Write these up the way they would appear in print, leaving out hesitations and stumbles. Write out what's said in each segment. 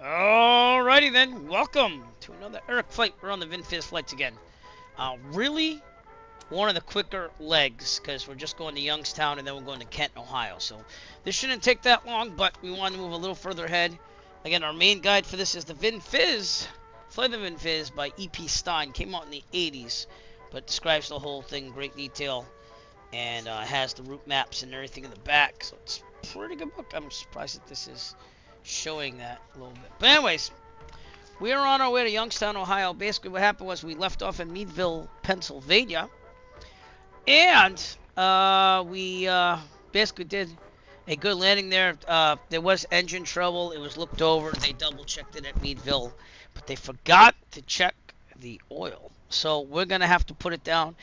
Alrighty then, welcome to another Eric flight. We're on the Vin Fiz flights again. Really one of the quicker legs because we're just going to Youngstown and then we're going to Kent, Ohio. So this shouldn't take that long, but we want to move a little further ahead. Again, our main guide for this is the Vin Fiz, Fly the Vin Fiz by E.P. Stein. Came out in the 80s, but describes the whole thing in great detail and has the route maps and everything in the back. So it's a pretty good book. I'm surprised that this is showing that a little bit. But anyways, we are on our way to Youngstown, Ohio. Basically what happened was we left off in Meadville, Pennsylvania, and we basically did a good landing there. There was engine trouble. It was looked over. They double checked it at Meadville, but they forgot to check the oil. So we're gonna have to put it down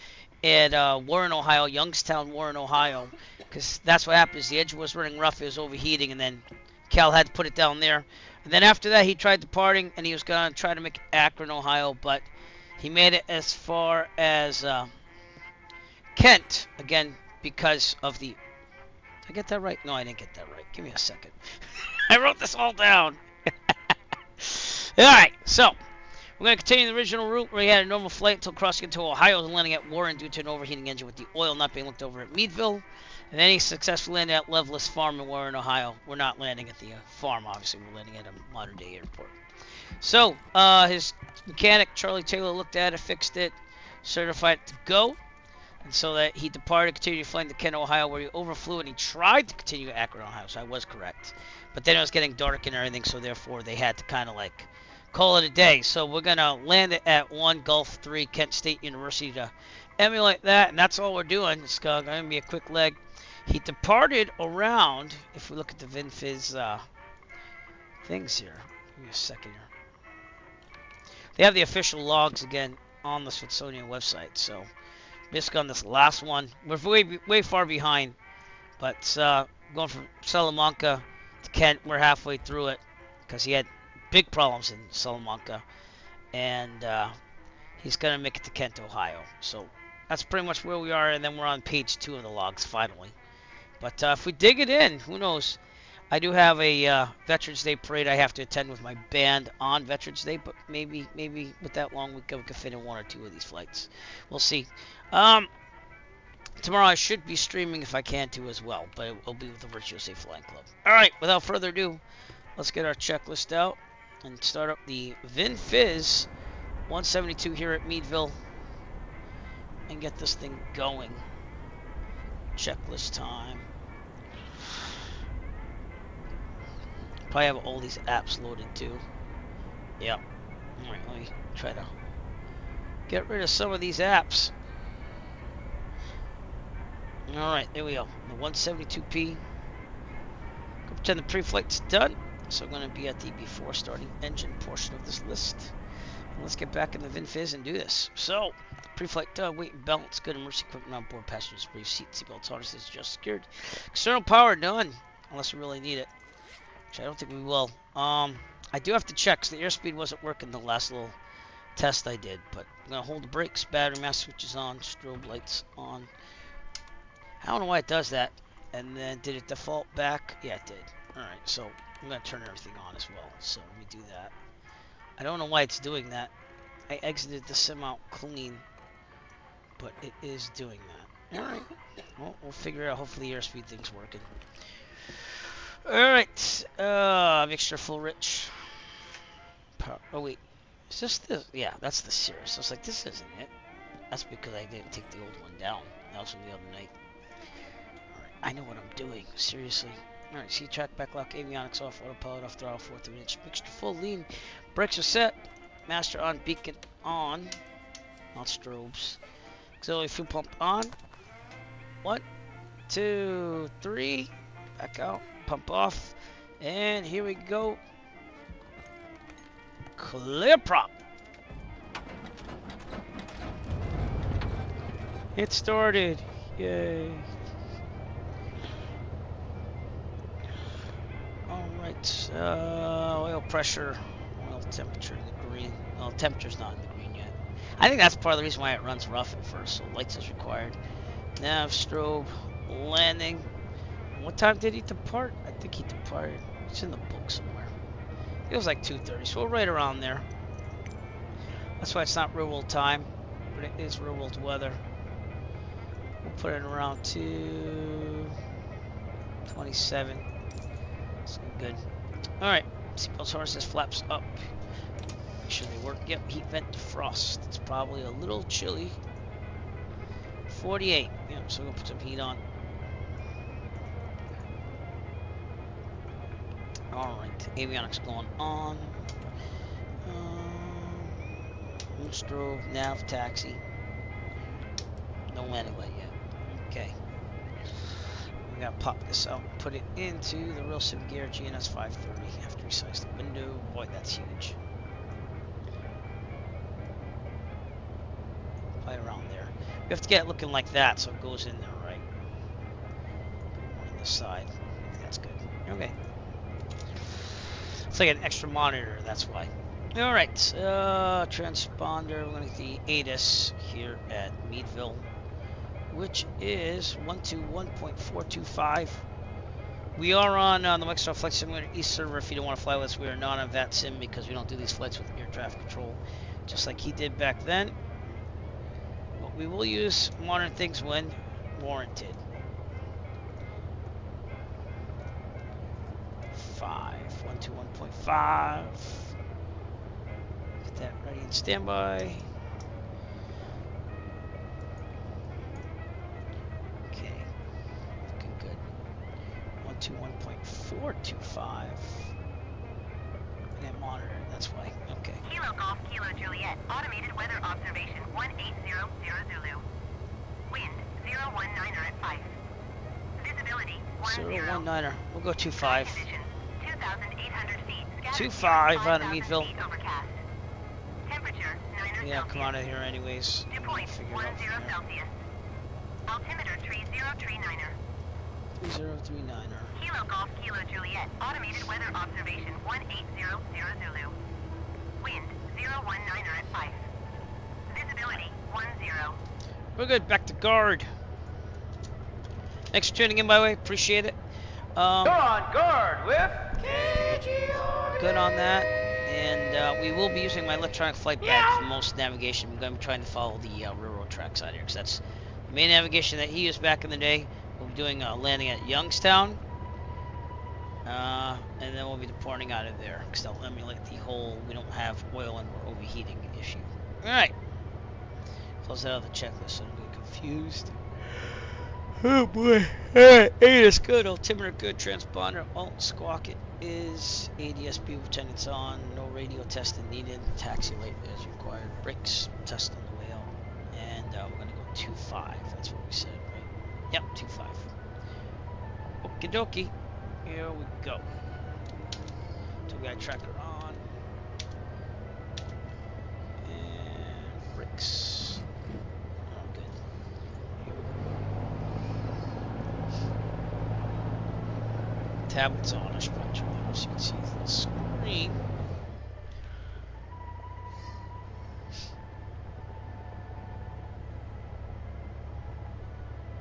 at Warren, Ohio, Youngstown, Warren, Ohio, because that's what happens. The engine was running rough. It was overheating, and then Cal had to put it down there. And then after that, he tried departing, and he was going to try to make Akron, Ohio, but he made it as far as Kent, again, because of the... Did I get that right? No, I didn't get that right. Give me a second. I wrote this all down. Alright, so we're going to continue the original route where he had a normal flight until crossing into Ohio and landing at Warren due to an overheating engine with the oil not being looked over at Meadville. And then he successfully landed at Loveless Farm in Warren, Ohio. We're not landing at the farm, obviously. We're landing at a modern-day airport. So, his mechanic, Charley Taylor, looked at it, fixed it, certified it to go. And so that he departed, continued flying to Kent, Ohio, where he overflew, and he tried to continue to Akron, Ohio. So I was correct. But then it was getting dark and everything, so therefore they had to kind of like call it a day. So we're going to land it at 1 Gulf 3 Kent State University to emulate that. And that's all we're doing. It's going to be a quick leg. He departed around, if we look at the Vin Fiz things here. Give me a second here. They have the official logs again on the Smithsonian website. So Basically on this last one. We're way far behind. But going from Salamanca to Kent, we're halfway through it. Because he had big problems in Salamanca. And he's going to make it to Kent, Ohio. So that's pretty much where we are. And then we're on page 2 of the logs, finally. But if we dig it in, who knows? I do have a Veterans Day parade I have to attend with my band on Veterans Day, but maybe with that long weekend we could fit in 1 or 2 of these flights. We'll see. Tomorrow I should be streaming if I can too as well, but it will be with the Virtuoso Flying Club. Alright, without further ado, let's get our checklist out and start up the Vin Fiz 172 here at Meadville and get this thing going. Checklist time. Probably have all these apps loaded too. Yep. Alright, let me try to get rid of some of these apps. Alright, there we go. The 172p. Go pretend the pre-flight's done. So I'm going to be at the before starting engine portion of this list. And let's get back in the Vin Fiz and do this. So, pre-flight done. Weight and balance good. Emergency equipment on board. Passengers brief. Seatbelts harnesses just secured. External power done. Unless we really need it. Which I don't think we will. I do have to check because the airspeed wasn't working the last little test I did. But I'm going to hold the brakes. Battery mask switches on. Strobe lights on. I don't know why it does that. And then did it default back? Yeah, it did. Alright, so I'm going to turn everything on as well. So let me do that. I don't know why it's doing that. I exited the sim out clean. But it is doing that. Alright. Well, we'll figure it out. Hopefully the airspeed thing's working. Alright. Mixture full rich. Oh, wait. Is this the... Yeah, that's the Cirrus. I was like, this isn't it. That's because I didn't take the old one down. That was from the other night. Alright, I know what I'm doing. Seriously. Alright, see track, backlock, avionics off, autopilot off, throttle, 4 inch. Mixture full lean. Brakes are set. Master on, beacon on. Not strobes. Auxiliary fuel pump on. 1, 2, 3. Back out. Pump off. And here we go. Clear prop. It started. Yay. Alright. Oil pressure. Oil temperature in the green. Well, temperature's not in the green yet. I think that's part of the reason why it runs rough at first. So lights is required. Nav, strobe, landing. What time did he depart? I think he departed. It's in the book somewhere. It was like 2:30, so we're right around there. That's why it's not real world time, but it is real world weather. We'll put it around 2:27. It's good. Alright, seatbelt harnesses, flaps up. Make sure they work. Yep, heat vent defrost. It's probably a little chilly. 48. Yep, so we'll put some heat on. Alright, avionics going on. Strobe, nav, taxi. No landing light yet. Okay. We gotta pop this out, put it into the real sim gear, GNS 530. Have to resize the window. Boy, that's huge. Right around there. We have to get it looking like that so it goes in there, right? On the side. That's good. Okay. It's like an extra monitor, that's why. Alright, transponder, we're going to get the ATIS here at Meadville, which is 121.425. We are on the Microsoft Flight Simulator East server. If you don't want to fly with us, we are not on VATSIM because we don't do these flights with air traffic control, just like he did back then. But we will use modern things when warranted. 121.5. Get that ready and standby. Okay, looking good. 121.425. And monitor, that's why. Okay. Kilo Golf, Kilo Juliet. Automated weather observation 1800 Zulu. Wind 019er at 5. Visibility 10. 019er. We'll go 25. 2,800 feet. 25 out of Meadville. Overcast. Temperature 9 Yeah, come out of here anyways. point figure it 10 out from there. Celsius. Altimeter 3039er. 3039er. Kilo Golf Kilo Juliet. Automated weather observation 1800 Zulu. Wind 019er at 5. Visibility 10. We're good. Back to guard. Thanks for tuning in, by the way. Appreciate it. You're on guard with KGKJ. Good on that. And we will be using my electronic flight bag for most navigation. I'm going to be trying to follow the railroad tracks out here because that's the main navigation that he used back in the day. We'll be doing a landing at Youngstown. And then we'll be departing out of there because they'll emulate the whole we don't have oil and we're overheating issue. Alright. Close that out of the checklist so I don't get confused. Oh boy. Alright, ADS good, altimeter good, transponder, alt squawk it is, ADSB lieutenant's on, no radio testing needed, taxi late as required, brakes test on the way out, and we're going to go 2.5, that's what we said, right? Yep, 2.5. Okie dokie, here we go. Two guy tracker on, and brakes. Tablet's on, I should probably turn that so you can see the screen.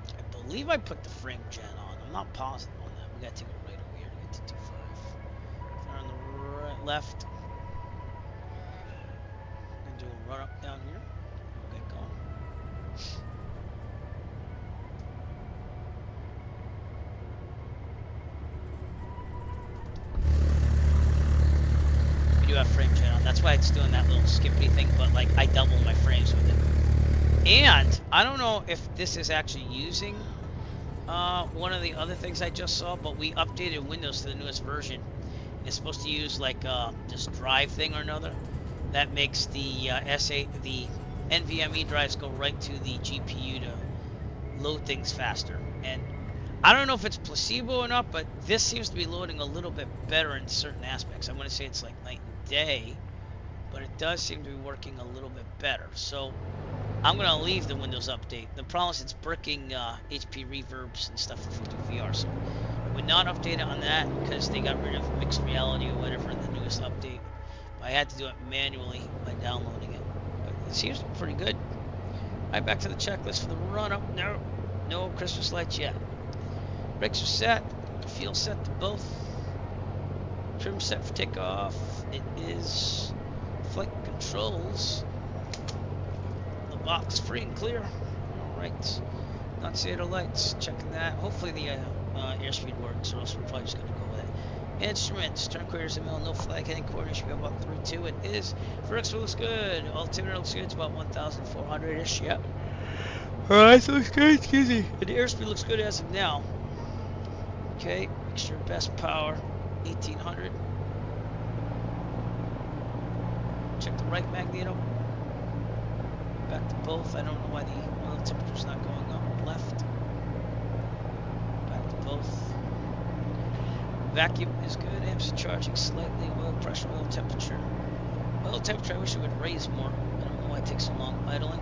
I believe I put the frame gen on. I'm not positive on that. We gotta take it right over here to get to 2.5. If they're on the right, left, and do a run up down here. We'll get going. We do have frame gen on. That's why it's doing that little skippity thing, but like I double my frames with it. And I don't know if this is actually using one of the other things I just saw, but we updated Windows to the newest version. It's supposed to use like this drive thing or another that makes the the NVMe drives go right to the GPU to load things faster. And I don't know if it's placebo or not, but this seems to be loading a little bit better in certain aspects. I want to say it's like night and day, but it does seem to be working a little bit better. So I'm going to leave the Windows update. The problem is it's bricking HP reverbs and stuff if we do VR. So I would not update it on that because they got rid of mixed reality or whatever in the newest update. But I had to do it manually by downloading it. But it seems pretty good. All right, back to the checklist for the run-up. No Christmas lights yet. Brakes are set. Fuel set to both. Trim set for takeoff. It is flight controls. The box free and clear. Alright. Not theater lights. Checking that. Hopefully the airspeed works, or else we're probably just going to go with it. Instruments. Turn quarters in the middle. No flag heading coordinate. Should be about 3.2. It is. Vertical looks good. Altimeter looks good. It's about 1,400-ish. Yep. Alright, so looks good. Excuse me. And the airspeed looks good as of now. Okay, make sure best power 1800. Check the right magneto. Back to both. I don't know why the oil temperature's not going up. Left. Back to both. Vacuum is good. Amps charging slightly. Oil pressure, oil temperature. Oil temperature, I wish it would raise more. I don't know why it takes so long idling.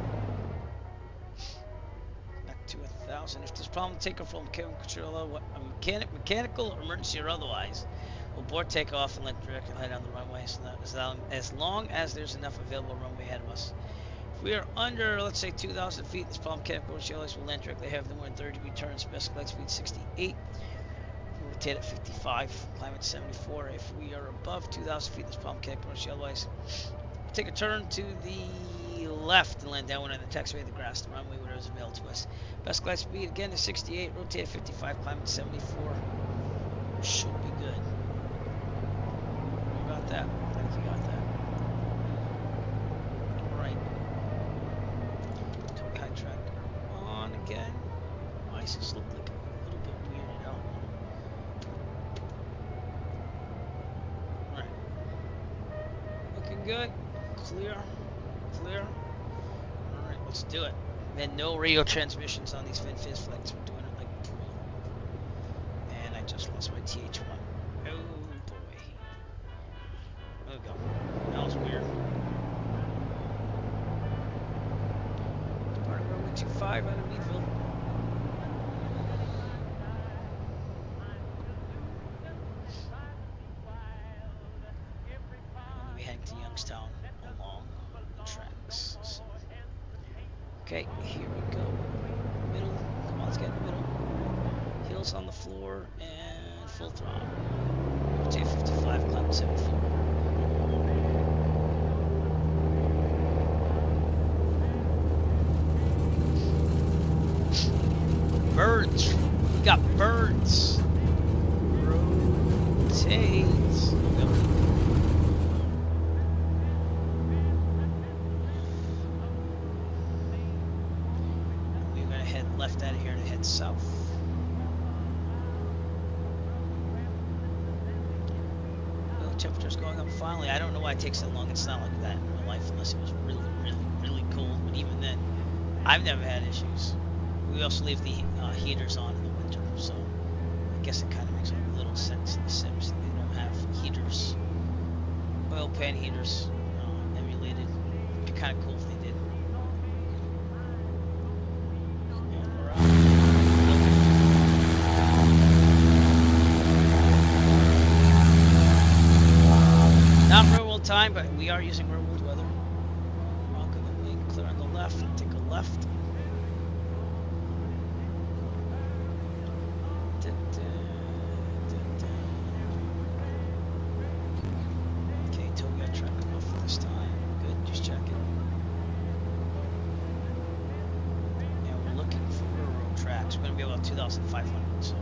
To 1,000. If there's a problem, take off from mechanical, emergency, or otherwise. We'll board takeoff and let directly head down the runway. So that as long as there's enough available runway ahead of us. If we are under, let's say, 2,000 feet, this problem mechanical emergency will land directly ahead of them. We're in 30 degree turns. Best glide speed 68. Rotate at 55. Climb at 74. If we are above 2,000 feet, this problem mechanical emergency otherwise. We'll take a turn to the left and land downwind on the taxiway, the grass, the runway, whatever is available to us. Best glide speed again is 68, rotate at 55, climb at 74. Should be good. You got that? I think you got that. Alright. Took high tracker on again. My ISIS look like a little bit weirded out. Alright. Looking good. Clear. Clear. Alright, let's do it. And no radio transmissions on these Vin Fiz flights. We're doing it like pro. And I just lost my TH1. Oh boy. There we go. That was weird. 225 out of Meadville. We'll be heading to Youngstown along the tracks. So, okay, here we go. Middle. Come on, let's get in the middle. Heels on the floor and full throttle. 255, climb 74. Birds. We got birds. Rotate. We're gonna head left out of here to head south. Well, temperature's going up finally. I don't know why it takes so long. It's not like that in real life unless it was really, really, really cold. But even then, I've never had issues. We also leave the heaters on in the winter, so I guess it kind of makes a little sense in the Sims that they don't have heaters, oil pan heaters emulated. It'd be kind of cool if they did. And we're out. Not real world time, but we are using real world weather. Welcome the wing, clear on the left, take a left. We're going to be about 2,500. So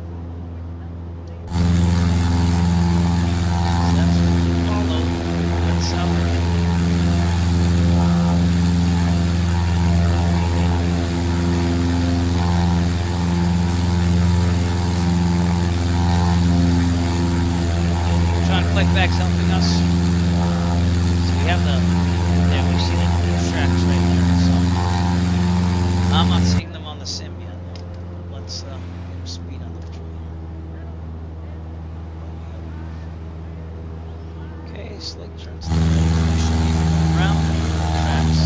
that's follow. That's south. Trying to collect bags helping us. So we have there we see the tracks right there. So I'm not seeing them on the sim yet. Let's get speed on the patrol here. Okay, slick turns to the right. Around the tracks.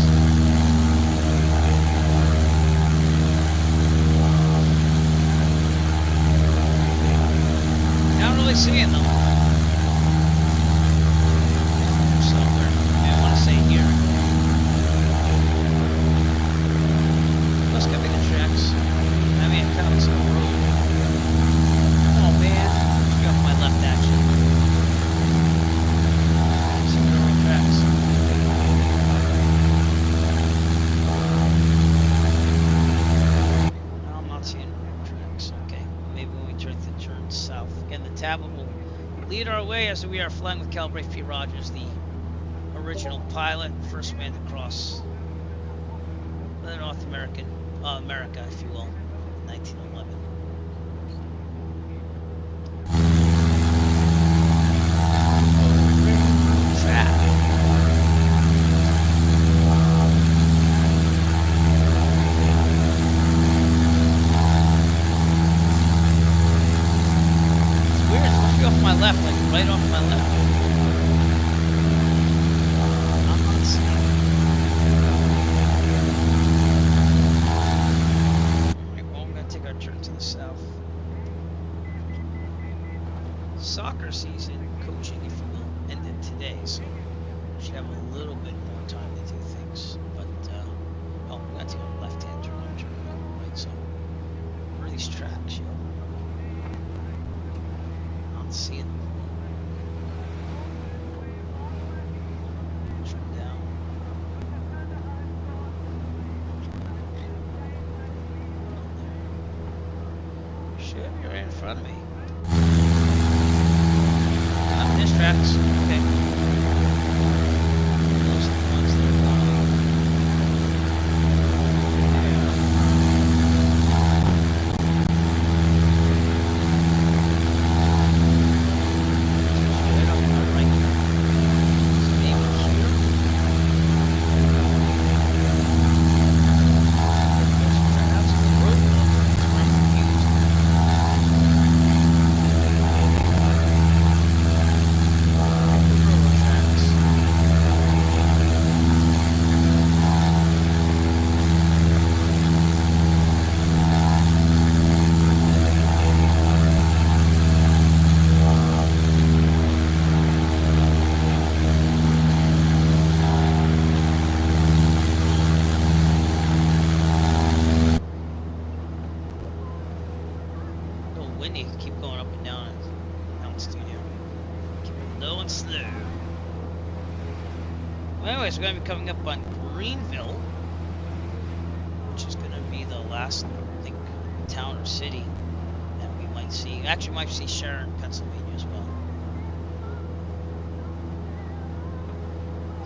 Not really seeing them. Somewhere. I want to say here. Must could be the tracks. I mean, it comes on the road. Oh man, get off my left action. Some railroad tracks. No, I'm not seeing railroad tracks. Okay, maybe when we turn south. Again, the tablet will lead our way as we are flying with Calibrate P. Rodgers, the original pilot, first man to cross the North America, if you will. 1911. It's weird, it's supposed to be off my left, like right off my left. I'm not seeing it. Take our turn to the south. Soccer season, coaching, if you will, ended today, so we should have a little bit more time to do things. But, oh, we got to go left-hand turn, right, so where are these tracks, yo? Not seeing them. Turn down. Shit, you're right in front of me. There's tracks. Okay. Those are the ones that are gone. Right up my right. So maybe here. That's the road. I'm confused. going slow. Well, anyways, we're going to be coming up on Greenville, which is going to be the last, I think, town or city that we might see. Actually, might see Sharon, Pennsylvania as well.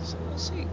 So we'll see.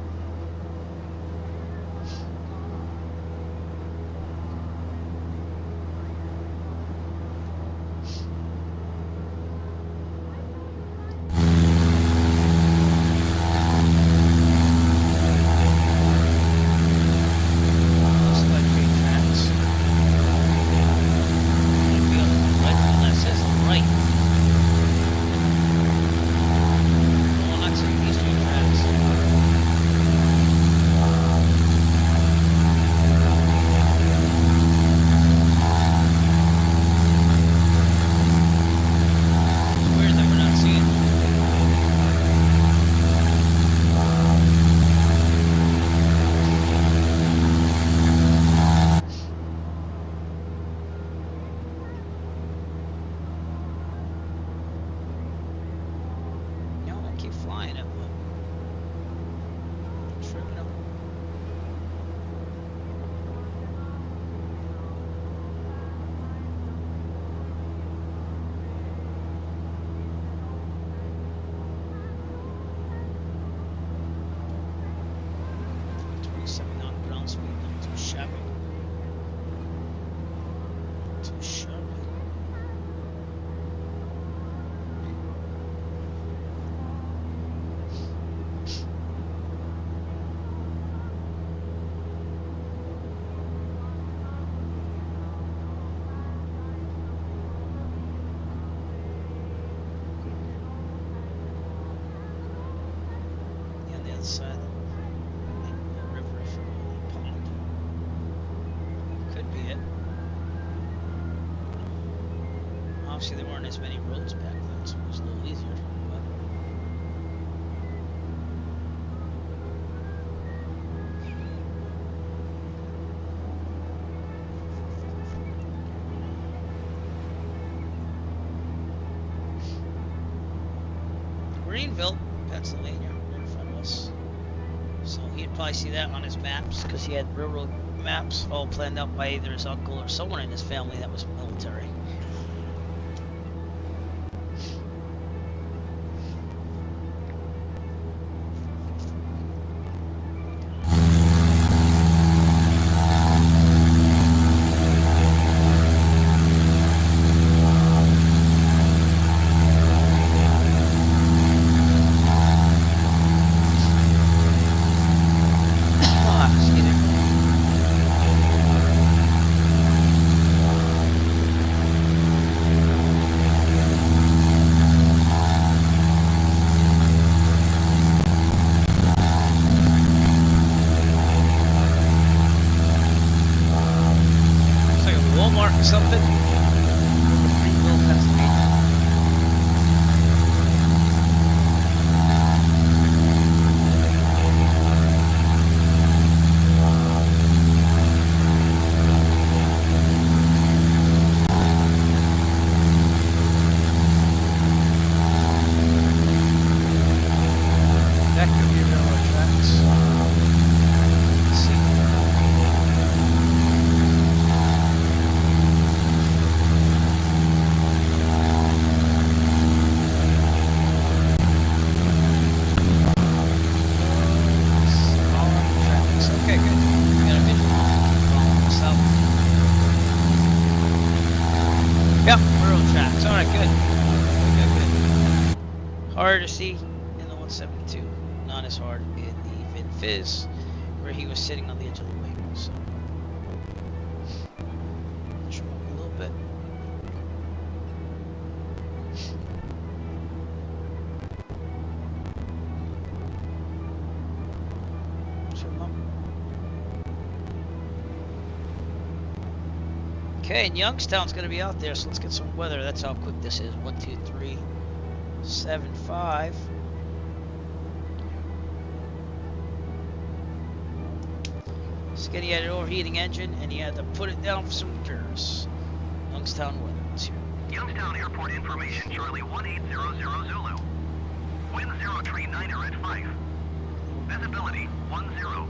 Obviously, there weren't as many roads back then, so it was a little easier. But Greenville, Pennsylvania, right in front of us. So he'd probably see that on his maps because he had railroad maps all planned out by either his uncle or someone in his family that was military. Something. Greenville, Pennsylvania. That could be railroad tracks. Let's see. Yep, railroad tracks. Alright, good. Good. Harder to see in the 172. Not as hard in the Vin Fiz, where he was sitting on the edge of the way. So, trim up a little bit. Trim up. Okay, and Youngstown's going to be out there, so let's get some weather. That's how quick this is. 1, 2, 3, 7, 5. Skitty had an overheating engine, and he had to put it down for some repairs. Youngstown weather. Let's hear it. Youngstown Airport information, Charlie 1800 Zulu. Wind 039er at 5. Visibility 10.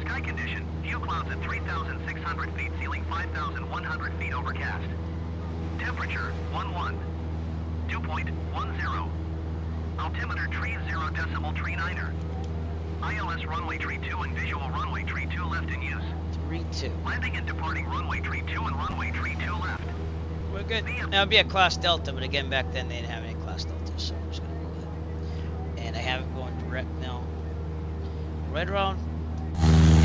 Sky condition, few clouds at 3,600 feet, ceiling 5,100 feet overcast. Temperature 11. Dew point 10. Altimeter tree 0.39er. ILS runway tree 2 and visual runway tree 2 left in use. 3-2. Landing and departing runway tree 2 and runway tree 2 left. We're good. Now it'll be a class Delta, but again, back then they didn't have any class Deltas, so I'm just gonna go with it. And I have it going direct now. Right around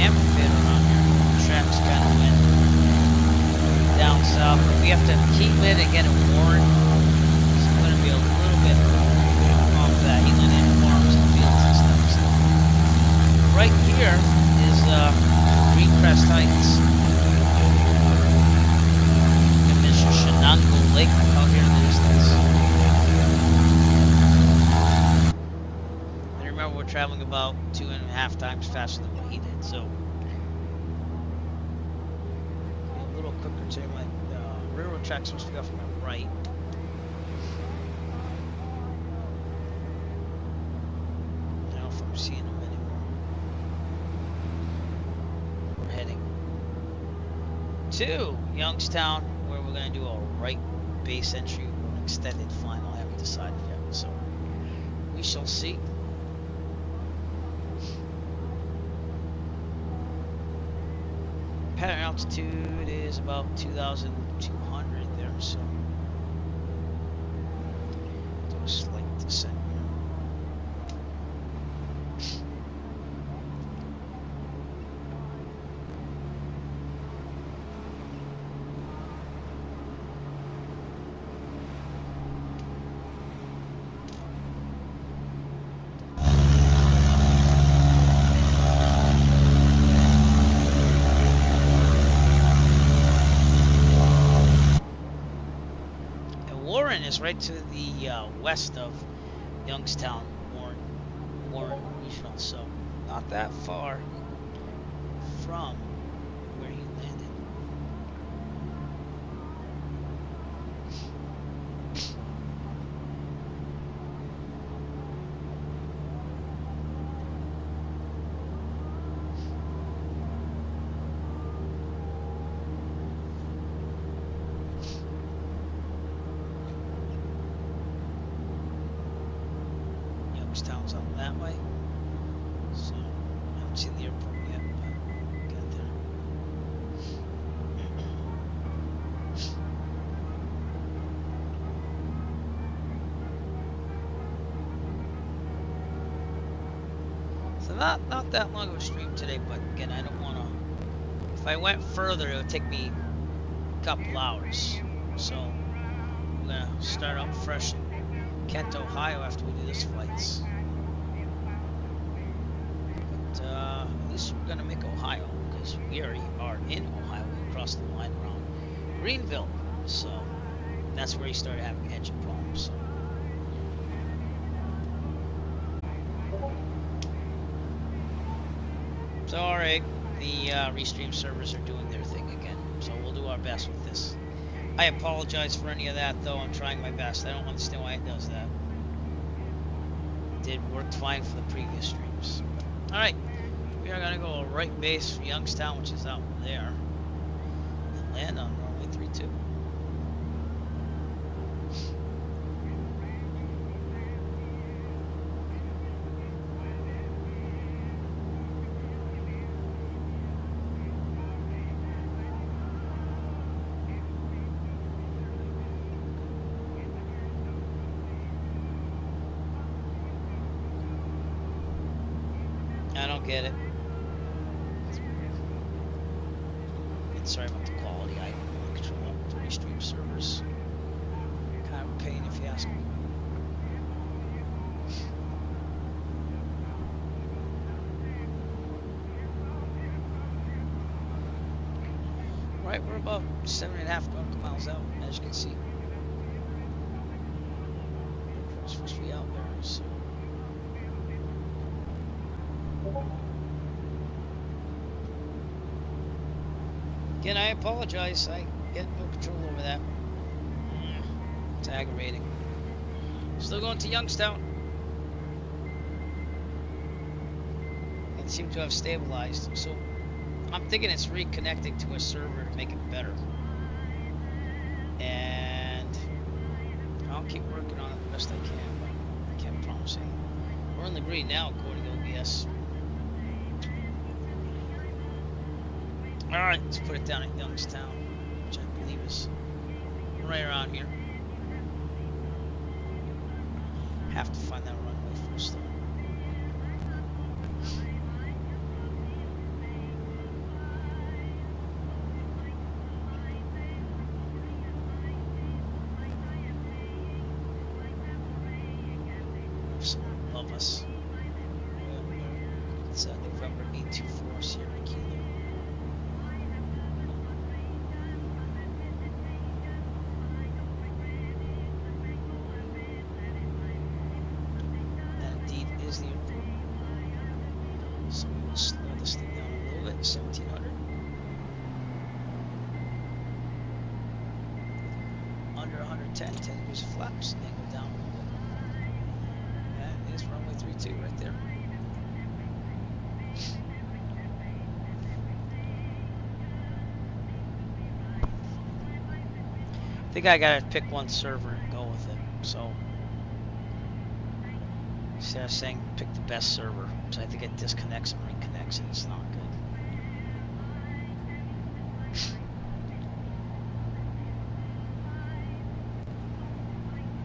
amphitheater around here. Track's kind of wind down south. We have to keep it and get it warned. It's going to be a little bit off that. Healing in farms and fields and stuff. So right here is Green Crest Heights. And this is Shenango Lake out here in the distance. And remember, we're traveling about 2.5 times faster than what he did, so a little quicker too. My railroad track's supposed to go from my right. I don't know if I'm seeing them anymore. We're heading to Youngstown, where we're going to do a right base entry or an extended final. I haven't decided yet, so we shall see. Pattern altitude is about 2,200 there, so do a slight descent here. Is right to the west of Youngstown, Warren Regional, so not that far from where he landed. Youngstown's up that way, so I haven't seen the airport yet, but got there. So not that long of a stream today, but again, I don't want to. If I went further, it would take me a couple hours. So I'm gonna start out fresh in Kent, Ohio after we do this flights. But at least we're gonna make Ohio, because we already are in Ohio. We crossed the line around Greenville, so that's where he started having engine problems. So. So alright, the Restream servers are doing their thing again, so we'll do our best with this. I apologize for any of that, though. I'm trying my best. I don't understand why it does that. It did work fine for the previous streams. Alright, we are going to go right base for Youngstown, which is out there, and land on runway 32. I don't get it. And sorry about the quality. I don't control up 3 stream servers. Kind of a pain if you ask me. Right, we're about 7.5 nautical miles out, as you can see. We're supposed to be out there, so. Again, I apologize. I get no control over that. It's aggravating. Still going to Youngstown. seem to have stabilized. So I'm thinking it's reconnecting to a server to make it better. And I'll keep working on it the best I can, but I can't promise anything. We're in the green now, according to OBS. Alright, let's put it down at Youngstown, which I believe is right around here. Have to find that runway first, though. Love us. It's November 824 Sierra Kilo. That indeed is the airport. So we'll slow this thing down a little bit. 1700. Under 110. 10 degrees of flaps. And then go down a little bit. Is runway 32 right there. I think I gotta pick one server and go with it. So instead of saying pick the best server, so I think it disconnects and reconnects, and it's not good.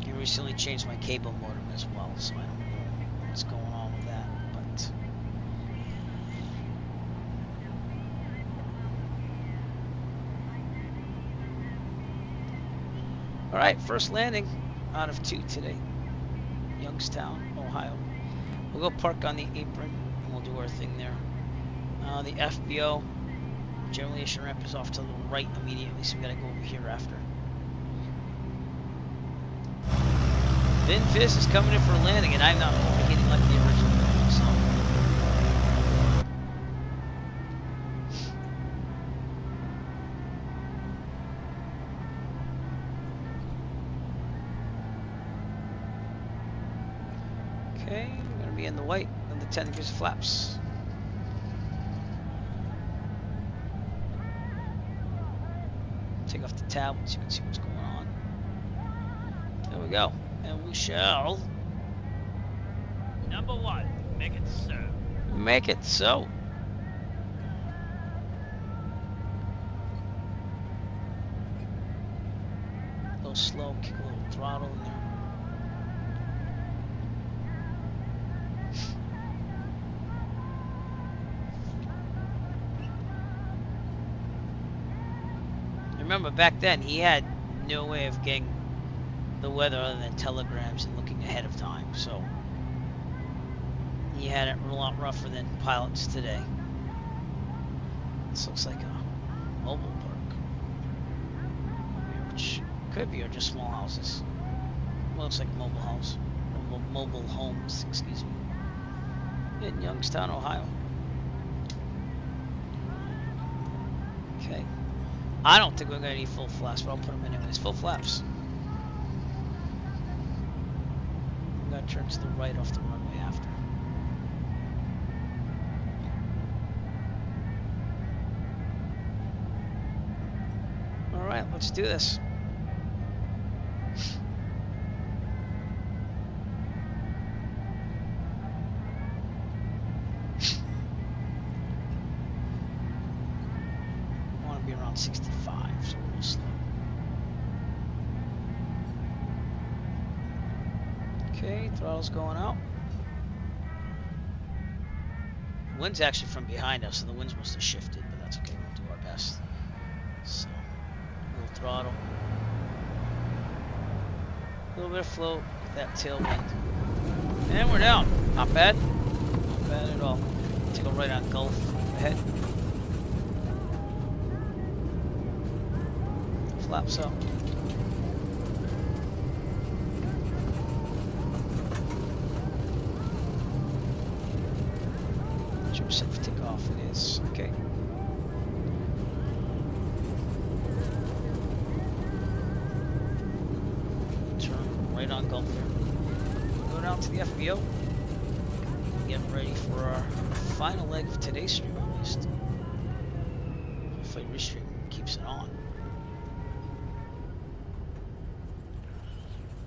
I recently changed my cable modem as well, so I don't know what's going on with that, but all right, first landing out of 2 today, Youngstown, Ohio. We'll go park on the apron and we'll do our thing there. The FBO general aviation ramp is off to the right immediately, so we gotta go over here after. Vin Fiz is coming in for a landing, and I'm not overheating like the original. So. Okay, we're going to be in the white and the 10 degrees of flaps. Take off the tab so you can see what's going on. There we go. And we shall Number 1, make it so. make it so. A little slow, kick a little throttle in there. Remember back then he had no way of getting the weather other than telegrams and looking ahead of time, so he had it a lot rougher than pilots today. This looks like a mobile park, which could be, or just small houses. Well, looks like mobile house, or mobile homes, excuse me, in Youngstown, Ohio. Okay, I don't think we're gonna need full flaps, but I'll put them in anyways. Full flaps. Turn to the right off the runway after. Alright, let's do this. I want to be around 65, so we'll slow. Okay, throttle's going out. The wind's actually from behind us, so the winds must have shifted, but that's okay, we'll do our best. So, a little throttle. A little bit of float with that tailwind. And we're down. Not bad. Not bad at all. Take a right on Gulf ahead. Flaps up. Set for takeoff, it is. Okay. Turn right on Gulf here. Go down to the FBO. The getting ready for our final leg of today's stream, at least. Hopefully Restream keeps it on.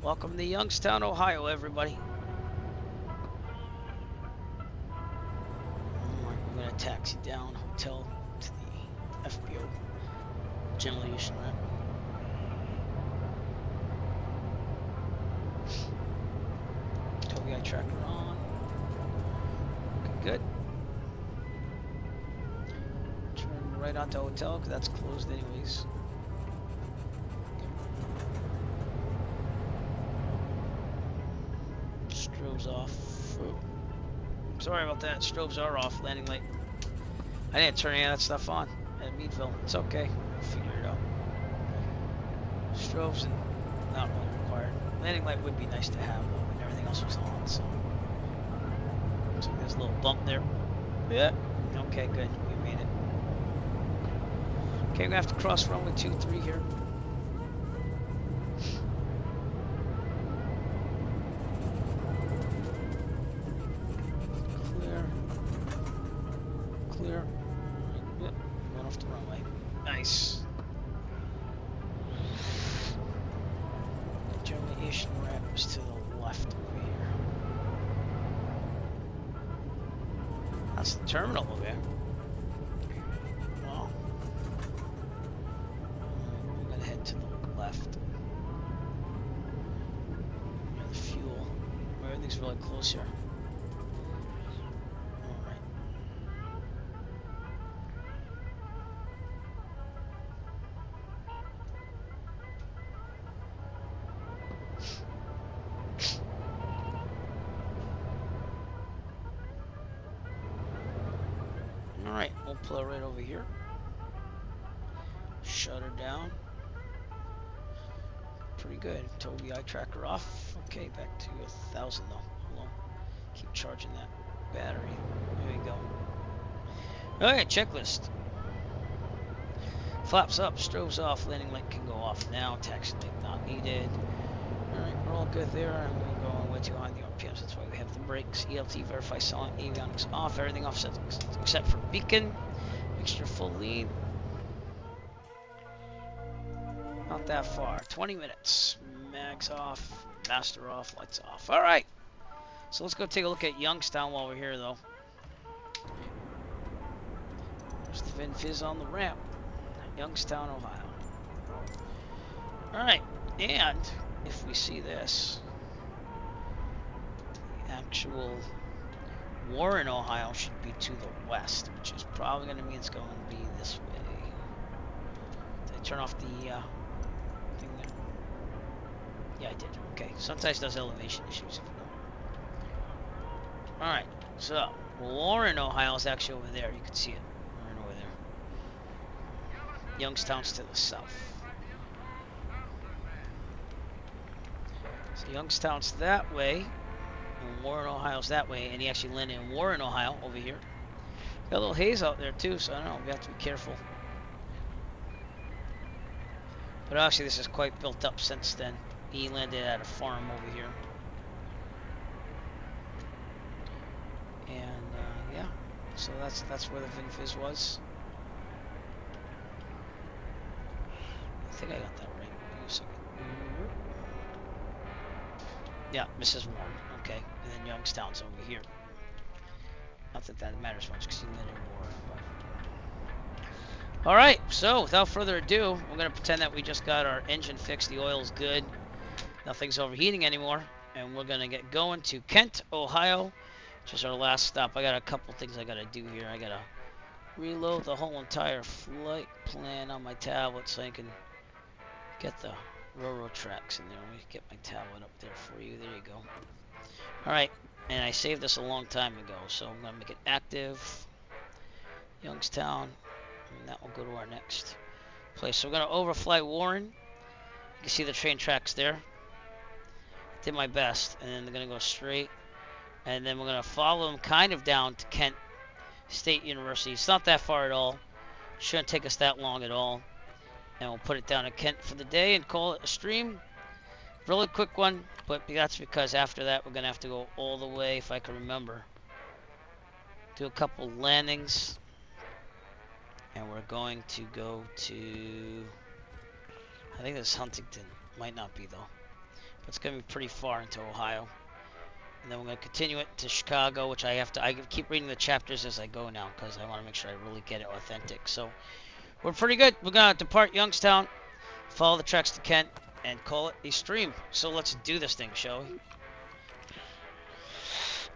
Welcome to Youngstown, Ohio, everybody. Alright, we're gonna taxi down hotel to the FBO Generation Ramp. Toby tracker on. Okay, good. Turn right onto hotel because that's closed anyways. Strobes off. Ooh. Sorry about that. Strobes are off. Landing light. I didn't turn any of that stuff on at Meadville. It's okay. We'll figure it out. Strobes not really required. Landing light would be nice to have though, when everything else was on. So there's a little bump there. Yeah. Okay, good. We made it. Okay, we have to cross runway 23 here. Clear. Yep, going off the runway. Nice. Germination ramp is to the left over here. That's the terminal over there. Wow. I'm gonna head to the left. Near the fuel. Everything's really close here. Alright, we'll pull it right over here. Shut her down. Pretty good. Toby eye tracker off. Okay, back to 1,000 though. Hold on. Keep charging that battery. There you go. Okay, checklist. Flaps up, strobes off, landing light can go off now, taxi light not needed. Alright, we're all good there. I'm going to go way too high on the RPMs, that's why we have the brakes. ELT, verify silent, avionics off, everything off except for beacon. Mixture full lead. Not that far. 20 minutes. Mags off, master off, lights off. Alright. So let's go take a look at Youngstown while we're here though. There's the Vin Fiz on the ramp. Youngstown, Ohio. Alright, and if we see this, the actual Warren, Ohio should be to the west, which is probably going to mean it's going to be this way. Did I turn off the thing there? Yeah, I did. Okay, sometimes it does elevation issues. Alright, so Warren, Ohio is actually over there. You can see it. Warren over there. Youngstown's to the south. So Youngstown's that way, and Warren, Ohio's that way, and he actually landed in Warren, Ohio, over here. Got a little haze out there too, so I don't know, we have to be careful. But actually this is quite built up since then. He landed at a farm over here. And yeah, so that's where the Vin Fiz was. I think I got that right. Give me a second. Yeah, Mrs. Warren. Okay, and then Youngstown's over here. Not that that matters much because you landed in Warren. But... Alright, so without further ado, we're going to pretend that we just got our engine fixed. The oil's good. Nothing's overheating anymore. And we're going to get going to Kent, Ohio, which is our last stop. I got a couple things I got to do here. I got to reload the whole entire flight plan on my tablet so I can get the railroad tracks in there. Let me get my tablet up there for you. There you go. Alright, and I saved this a long time ago, so I'm going to make it active. Youngstown. And that will go to our next place. So we're going to overfly Warren. You can see the train tracks there. Did my best. And then they're going to go straight. And then we're going to follow them kind of down to Kent State University. It's not that far at all. Shouldn't take us that long at all. And we'll put it down at Kent for the day and call it a stream. Really quick one, but that's because after that we're going to have to go all the way, if I can remember, do a couple landings, and we're going to go to, I think it's Huntington. Might not be though, but it's going to be pretty far into Ohio. And then we're going to continue it to Chicago, which I keep reading the chapters as I go now because I want to make sure I really get it authentic. So we're pretty good. We're going to depart Youngstown, follow the tracks to Kent, and call it a stream. So let's do this thing, shall we?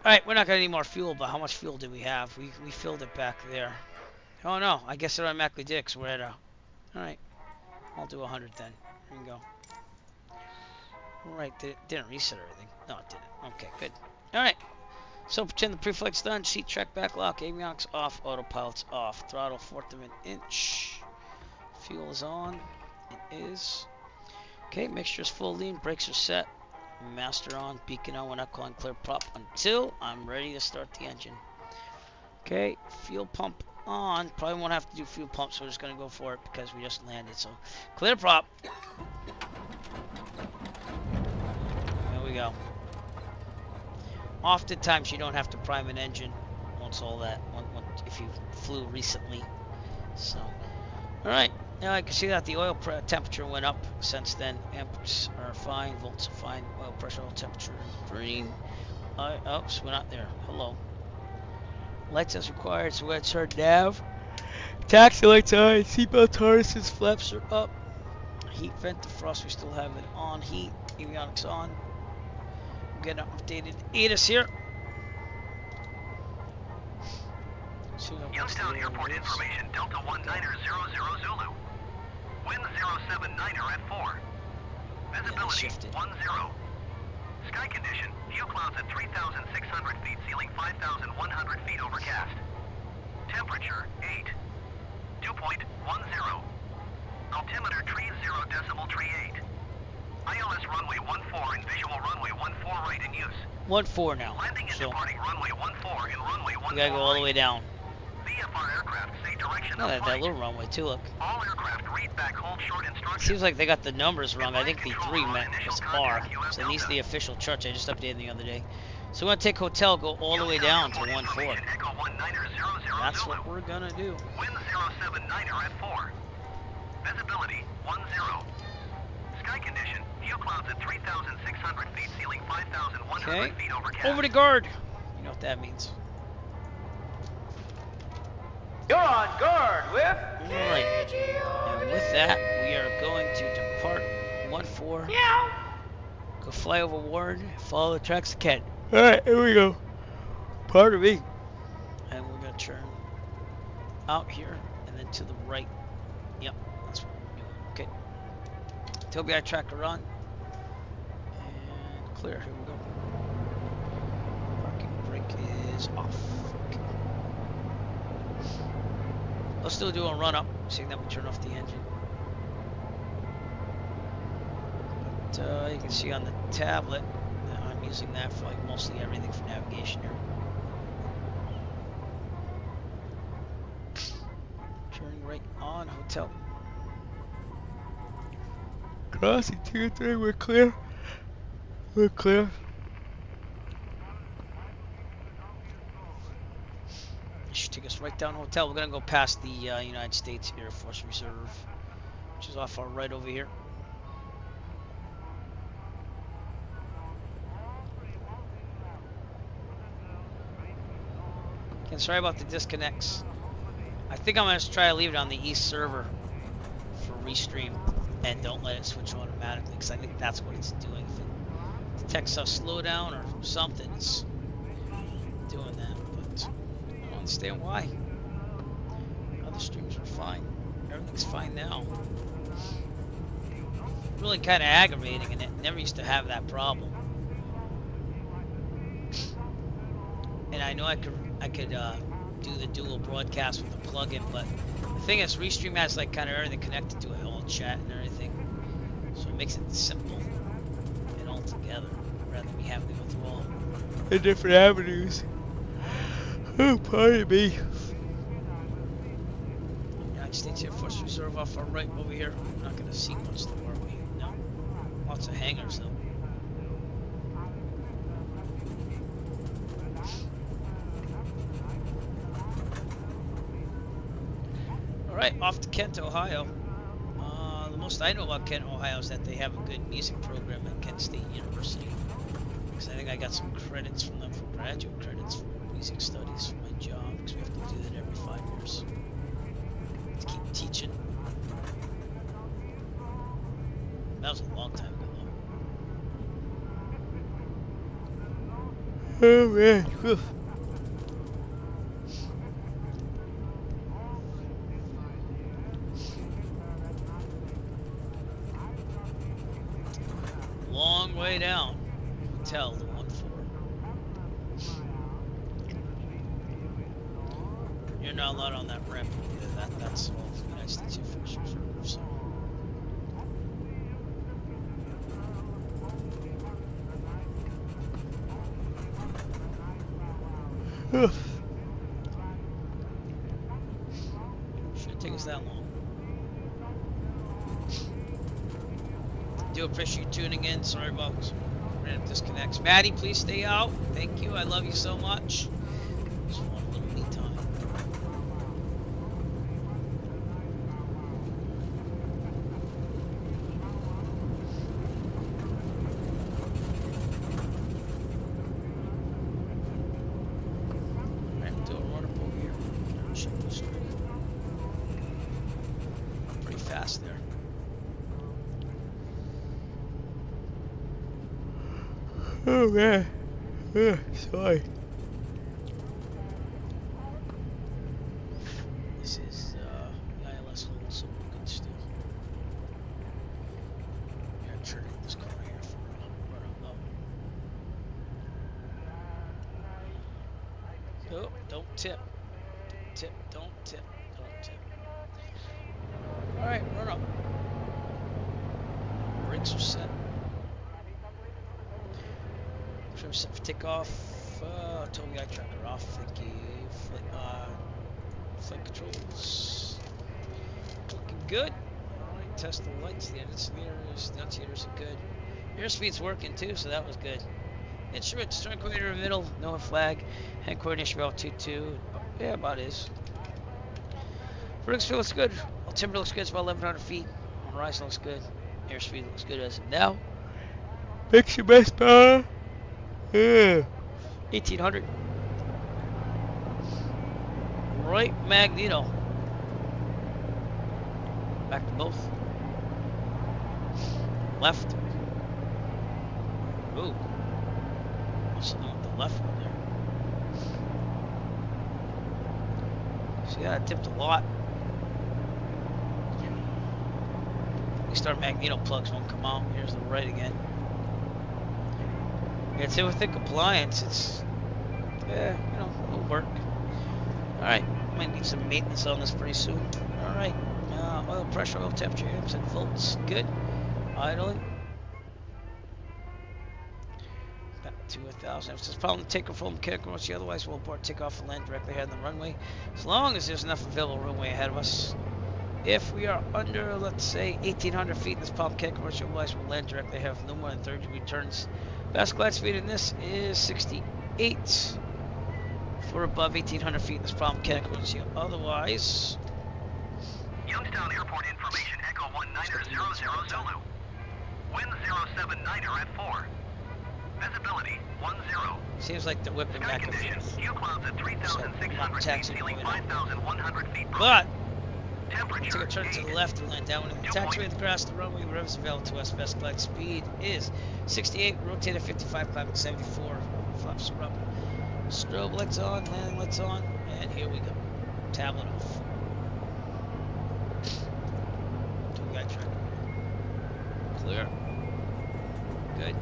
Alright, we're not going to need more fuel, but how much fuel do we have? We filled it back there. Oh no, I guess it automatically did, 'cause we're at a... Alright, I'll do 100 then. Here we go. Alright, didn't reset everything. No, it didn't. Okay, good. Alright, so pretend the pre-flight's done. Seat track back lock, avionics off, autopilot's off. Throttle 1/4 of an inch. Fuel is on. It is. Okay, mixture's full lean, brakes are set. Master on, beacon on. We're not calling clear prop until I'm ready to start the engine. Okay, fuel pump on. Probably won't have to do fuel pump, so we're just going to go for it because we just landed. So, clear prop. There we go. Oftentimes you don't have to prime an engine once all that, if you flew recently. So, alright. Now I can see that the oil temperature went up since then. Amps are fine, volts are fine, oil pressure, oil temperature, green. Oops, we're not there. Hello. Lights as required, so we're going to turn nav. Taxi lights on, seatbelt harnesses, flaps are up. Heat vent defrost, we still have it on. Heat, avionics on. We're getting updated ATIS here. Youngstown Airport information, Delta 1900 Zulu. Wind 079er at 4. Visibility 10. Sky condition, view clouds at 3,600 feet, ceiling 5,100 feet overcast. Temperature 8. Dew point 10. Altimeter tree 0 decimal tree 8. ILS runway 14 and visual runway 14 right in use. 14 now. Landing and So departing runway 14 and runway 14 we gotta go all the way down. VFR aircraft say direction Oh, of that flight. little runway too, look. All aircraft read back hold short instructions. Seems like they got the numbers wrong. I think the 3 meant was R. So these are the official charts. I just updated the other day. So we're going to take hotel, go all the way down to 14. That's what we're going to do. Wind 079er at 4. Visibility 10. Sky condition, view clouds at 3,600 feet, ceiling 5,100 feet overcast. Over to guard. You know what that means. You're on guard with Alright. And with that, we are going to depart 14. Meow. Go fly over Warren, follow the tracks to Kent. Alright, here we go. Pardon me. And we're going to turn out here and then to the right. Yep, that's what we're doing. Okay. Tobii eye tracker on. And clear. Here we go. Parking brake is off. Okay. I'll still do a run up, seeing that we turn off the engine. But you can see on the tablet, I'm using that for like mostly everything for navigation here. Turning right on hotel. Crossing 2 and 3, we're clear. We're clear. Should take us right down hotel. We're gonna go past the United States Air Force Reserve, which is off our right over here. Okay, sorry about the disconnects. I think I'm gonna try to leave it on the east server for restream and don't let it switch automatically, because I think that's what it's doing. If it detects a slowdown or something, it's doing that. But I don't understand why. Other streams are fine. Everything's fine now. Really kind of aggravating, and it never used to have that problem. And I know I could do the dual broadcast with the plugin, but the thing is, Restream has like kind of everything connected to it, all chat and everything, so it makes it simple and all together, rather than me having to go through all the different avenues. Oh, pardon me. United States Air Force Reserve off our right over here. I'm not gonna see much though, are we? No. Lots of hangars though. Right, off to Kent, Ohio. The most I know about Kent, Ohio is that they have a good music program at Kent State University. Because I think I got some credits from them for graduate credits for music studies for my job. Because we have to do that every 5 years to keep teaching. That was a long time ago, though. Oh, man. Whew. Long way down. Hotel the 1-4. You're not allowed on that ramp. Yeah, that's all the United States Air Force Reserve. So. Shouldn't take us that long. Do appreciate you tuning in. Sorry about random disconnects. Maddie, please stay out. Thank you. I love you so much. Just want a little me time. Alright, do a run up over here. Should go straight. Pretty fast there. Oh man, sorry. This is the ILS hold, so we're good still. Yeah, turn this corner here for a run up. Oh, don't tip. Don't tip, don't tip, don't tip. Alright, run up. Brakes are set. Set for takeoff. Told me I tracker off. Thank you. Flight controls. Looking good. Alright, test the lights. The annunciators are good. Airspeed's working too, so that was good. Instruments, stern coordinator in the middle, no flag. Hand coordination about 2-2. Yeah, about is. Vertical speed looks good. Altimeter looks good. It's about 1,100 feet. Horizon looks good. Airspeed looks good as of now. Fix your best power. Yeah. 1800. Right magneto. Back to both. Left. Ooh. Something with the left one there. See, yeah, it tipped a lot. We start magneto plugs won't come out. Here's the right again. Yeah, it's within compliance. It's, yeah, you know, it'll work. Alright, might need some maintenance on this pretty soon. Alright, oil pressure, oil temperature, amps and volts, good. Idling. Back to 1,000. If there's a problem, take control mechanical emergency, otherwise we'll abort, take off and land directly ahead of the runway. As long as there's enough available runway ahead of us. If we are under, let's say, 1,800 feet, this problem can't commercial, otherwise we'll land directly ahead of no more than 30-degree turns. Best glide speed in this is 68. If we're above 1,800 feet, this problem can't commercial, otherwise. Youngstown Airport information, Echo 1900 Zulu. Wind 079er at 4. Visibility 10. Seems like they're whipping Sky back and conditions, forth. view clouds at 3,600 feet, ceiling 5,100 feet. But Temperature take a turn to the left and land down. When the taxiway across the runway, revs available to us. Best glide speed is 68. Rotate at 55, climbing 74. Flaps are up. Strobe lights on, landing lights on, and here we go. Tablet off. Two-guy track. Clear. Good.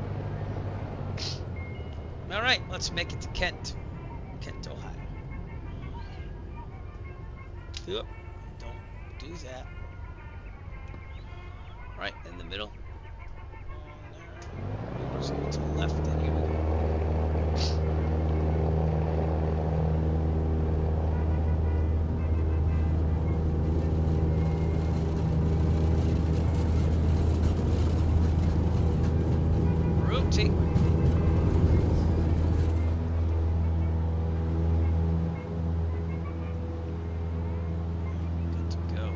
All right, let's make it to Kent, Ohio. Yep. Do that. Right in the middle. Just go to the left, and here we go. Rotate. Good to go.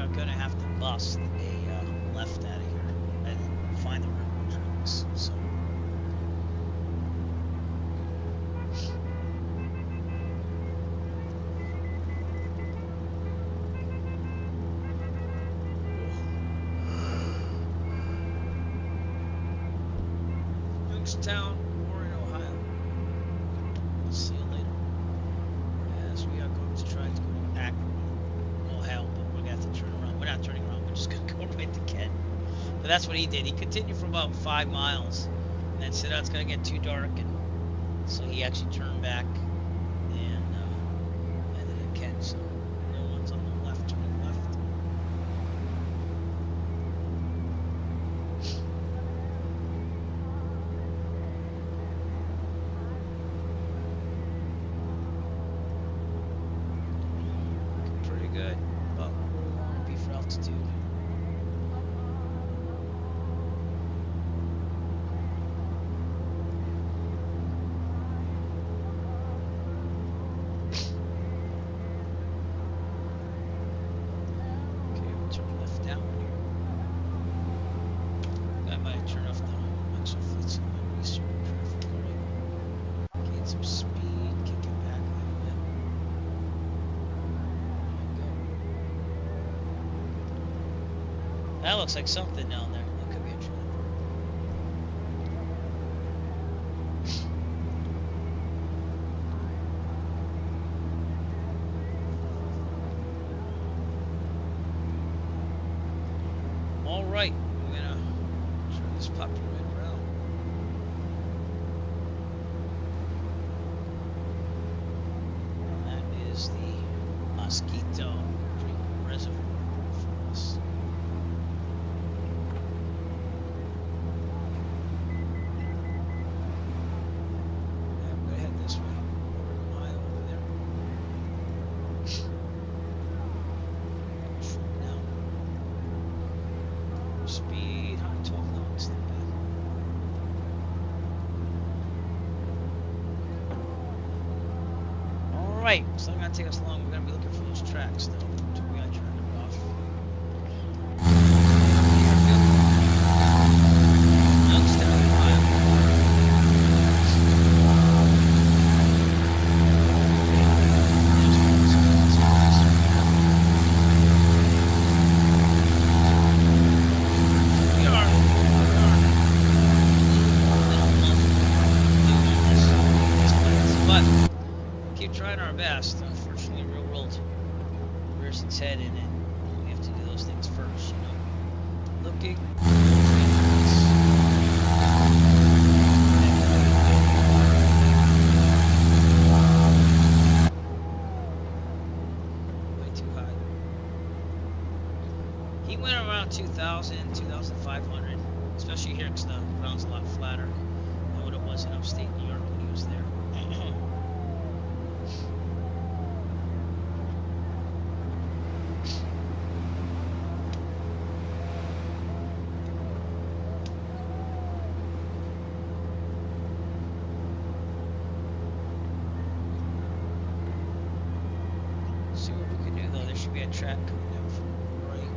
are gonna have to bust a left out of here and find the railroad tracks. So. Youngstown, Warren, Ohio. We'll see you later. As we are going to try to go to Akron. Well, hell, but we're going to have to turn around. We're not turning around. We're just going to go right to Kent. But that's what he did. He continued for about 5 miles and then said, oh, it's going to get too dark. And so he actually turned back and ended at Kent. So no one's on the left, turning left. Pretty good. But where we want to be for altitude. Okay, we'll turn left down here. I might turn off the extra fleets and then restart traffic already. Gain some speed, kick it back a little bit. That looks like something down there. That could be a trailer. All right, we're gonna turn this puppy right around. That is the Mosquito Creek Reservoir for us. I'm gonna head this way. Over a mile over there. Slow down. Speed 112 knots. Not bad. All right, it's not gonna take us long. We're gonna be looking for those tracks though. So we gotta turn it off. Youngstown, but keep trying our best. Unfortunately, real world rears its head in it. We have to do those things first, you know. Looking. Way too high. He went around 2,000, 2,500, especially here because the ground's a lot flatter than what it was in upstate New York when he was there. See what we can do though. There should be a track coming down from the right.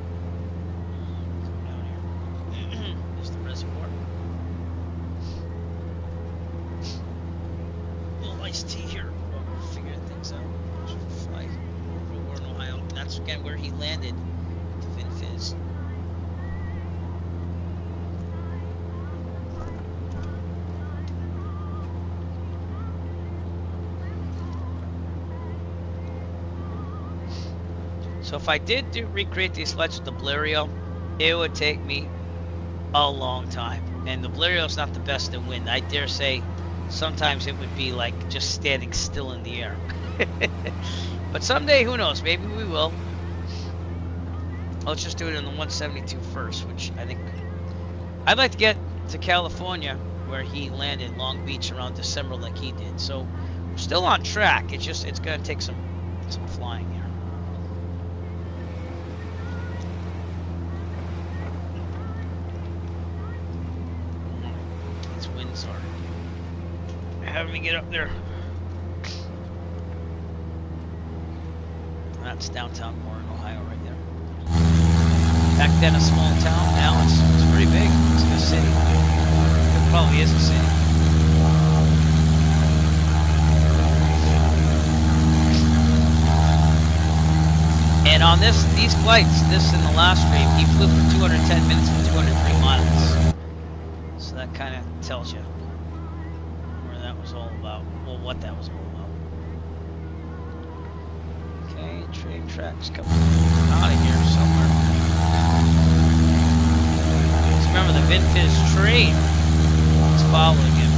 Come down here. There's the reservoir. Little iced tea here while we're figuring things out. Should fly over Warren, Ohio. And that's again where he landed with Vin Fiz. So if I did recreate these lights with the Blériot, it would take me a long time. And the Blériot's not the best in wind. I dare say sometimes it would be like just standing still in the air. But someday, who knows? Maybe we will. Let's just do it in the 172 first, which I think I'd like to get to California where he landed, Long Beach, around December like he did. So we're still on track. It's just it's gonna take some flying here. These winds are having me get up there. That's downtown Warren, Ohio, right there. Back then a small town, now it's pretty big. It's a city. It probably is a city. And on these flights, this in the last stream, he flew for 210 minutes for 203 miles. So that kind of tells you where that was all about. Well, what that was all about. Okay, train tracks coming out of here somewhere. Just remember the Vin Fiz train is following him.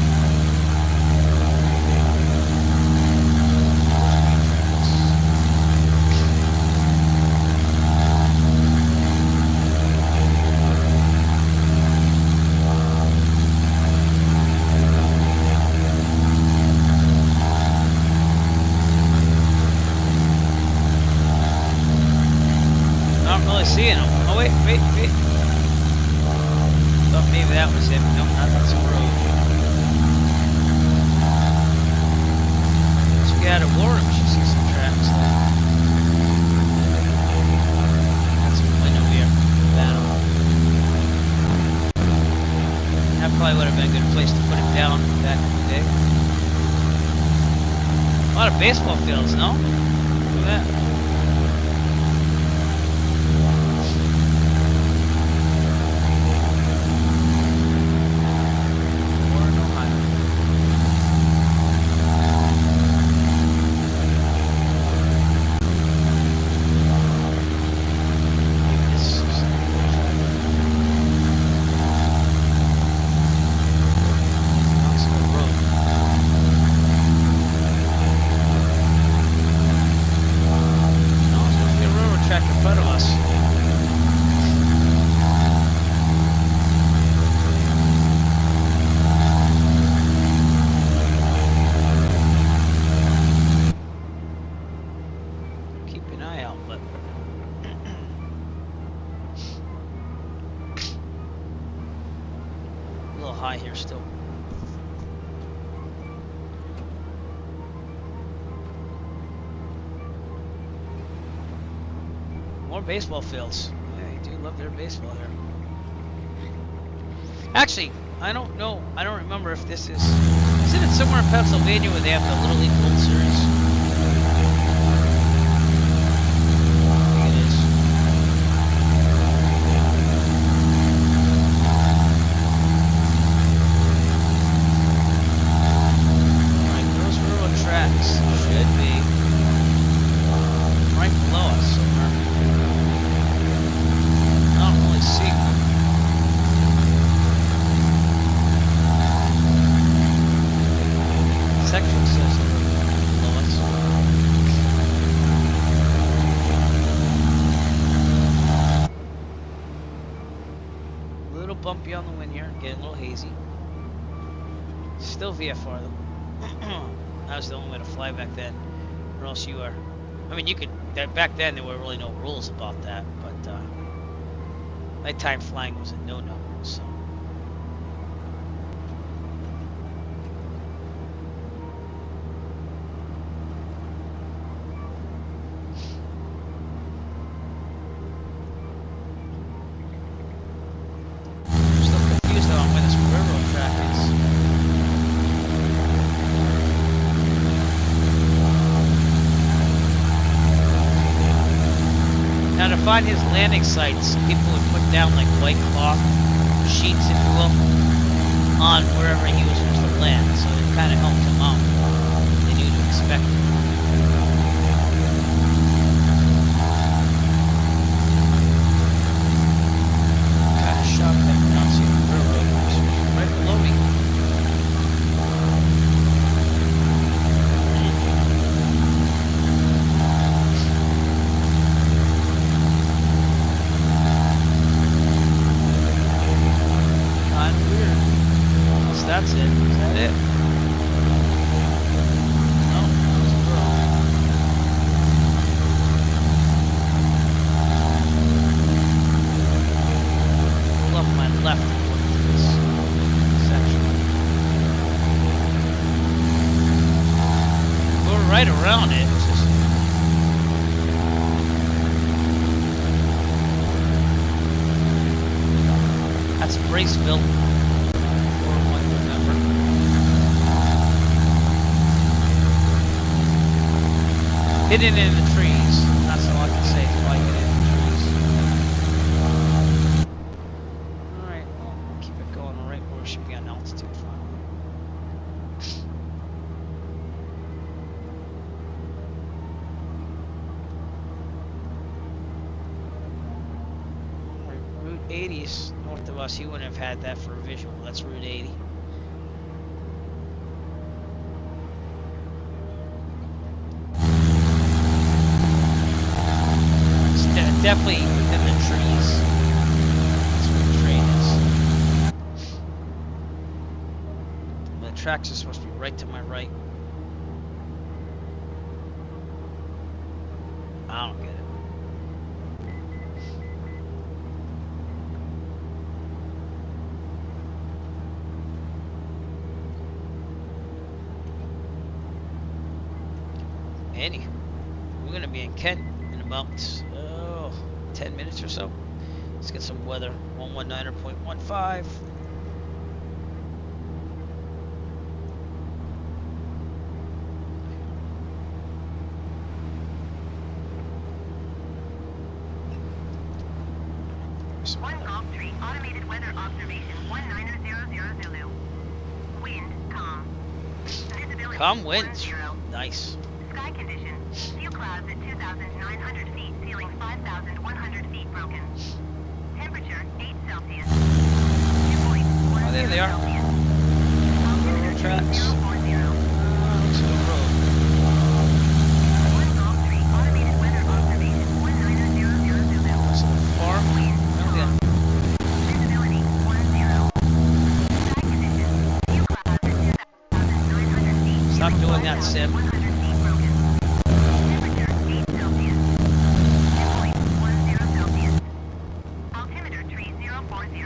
Seeing him. Oh wait. Thought maybe that was him. Nope, that's a road. Let's get out of Warren. Should see some tracks there. That's a window here. Battle. That probably would have been a good place to put him down back in the day. A lot of baseball fields, no? Look at that. High here still. More baseball fields. Yeah, they do love their baseball here. Actually, I don't know. I don't remember if this is. Isn't it somewhere in Pennsylvania where they have the Little League World Series? Bumpy on the wind here, getting a little hazy. Still VFR though. That was the only way to fly back then, or else you are. I mean, you could. Back then there were really no rules about that, but nighttime flying was a no-no. So. Find his landing sites, people would put down like white cloth sheets, if you will, on wherever he was supposed to land, so it kind of helped him out. They knew to expect him. Kind of shocked that we're not seeing the railroad right below me. That's it. Is that it? No, that's a girl. Pull up my left according to this section. Go right around it. It's just That's Braceville. 4-1 November. Hidden in the trees. That's all I can say. It's probably hidden in the trees. Alright, well, we'll keep it going right where it should be on altitude finally. Route 80's north of us. You wouldn't have had that for a visual. That's Route 80. Definitely within the trees. That's where the train is. The tracks are supposed to be right to my right. I don't get it. Anywho, we're gonna be in Kent in about 10 minutes or so. Let's get some weather. 119.15. One Golf Tree, automated weather observation 1900 Zulu. Wind calm. Visibility Calm winds. 10. Nice. Sky condition. Few clouds at 2,900 feet, ceiling 5,100 feet broken. Temperature 8 Celsius. Dew point 1 Oh, there they are. Celsius. Railroad tracks. 040. Looks like a road. One Golf Tree, automated weather observation 1900 Zulu. That's a farm. Wind Oh, yeah. visibility 10. Sky condition. Few clouds at 2,900 feet. Stop ceiling doing that, Sim. 5,100 feet broken. Temperature 8 Celsius. Dew point 10 Celsius. Altimeter tree 040.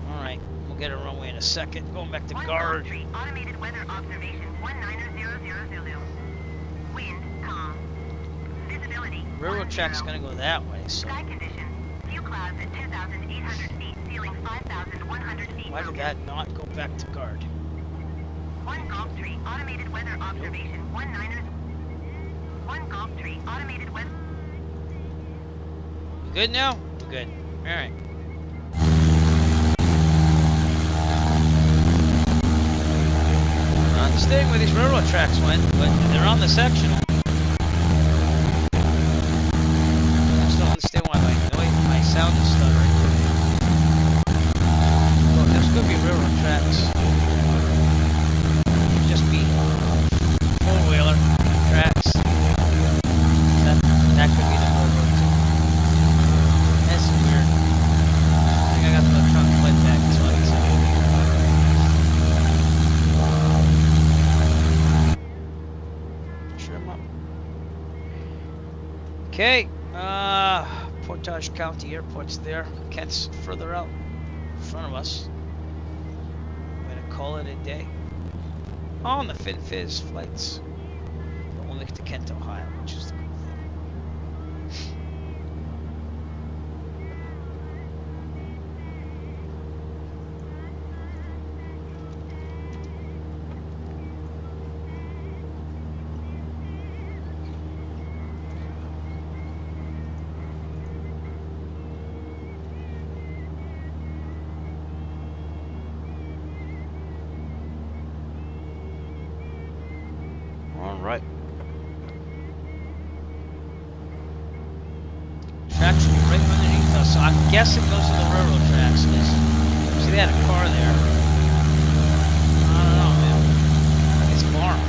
Alright, we'll get a runway in a second. Going back to One guard. Golf Tree, automated weather observation 1900 Zulu. Wind calm. Visibility Railroad 10. track's gonna go that way, so Sky condition. Few clouds at 2,800 feet, ceiling 5,100 feet. why did broken. that not go back to guard? One Golf Tree, automated weather observation 19. One Golf Tree, automated weather. We good now? We're good. Alright. I understand where these railroad tracks went, but they're on the sectional. I just don't understand why my sound is stuttering. Well, there's gonna be railroad tracks. Just be four-wheeler tracks. That could be the railroad too. That's weird. I think I got the trunk plate back, that's what I can say. Sure I'm up. Okay, Portage County Airport's there. Kent's further out in front of us. I'm gonna call it a day on the Vin Fiz flights. But we'll look to Kent, Ohio, which is the cool thing. Alright. Tracks should be right underneath us. So I'm guessing those are the railroad tracks. 'Cause see, they had a car there. I don't know, man. It's farm.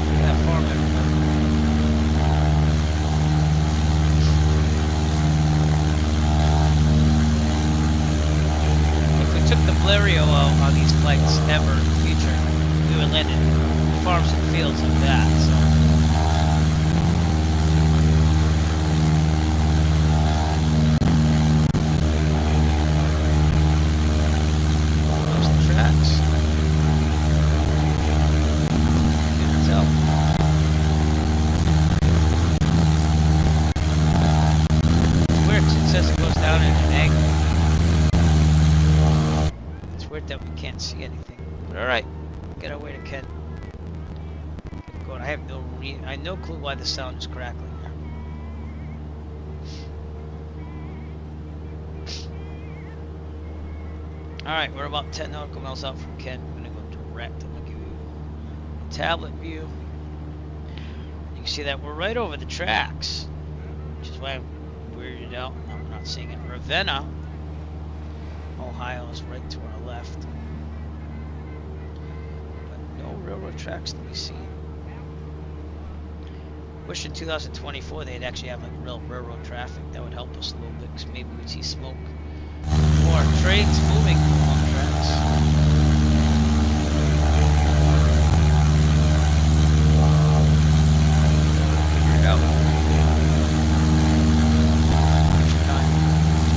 Look at that farm everywhere. If we took the Blériot out on these flights ever in the future, we would land in farms and fields like that, so. There's the tracks. Can't tell. Weird, it says it goes down in an angle. bit that we can't see anything. But all right, get our way to Kent. Get going. I have no clue why the sound is crackling there. All right, we're about 10 nautical miles out from Kent. I'm gonna go direct. I'm gonna give you a tablet view. You can see that we're right over the tracks, which is why I'm weirded out. I'm not seeing it. Ravenna, Ohio is right to our left. But no railroad tracks to be seen. Wish in 2024 they'd actually have like real railroad traffic. That would help us a little bit, because maybe we'd see smoke. Or trains moving along tracks. Figure it out.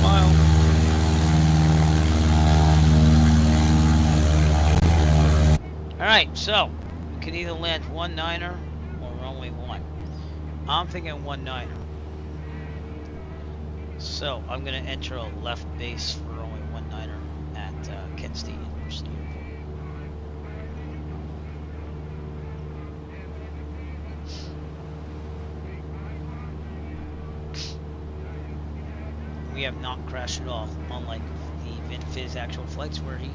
Smile. Alright, so we can either land 19er or runway 1. I'm thinking 19er. So I'm going to enter a left base for runway 19er at Kent State University Airport. We have not crashed at all, unlike the Vin Fiz actual flights where he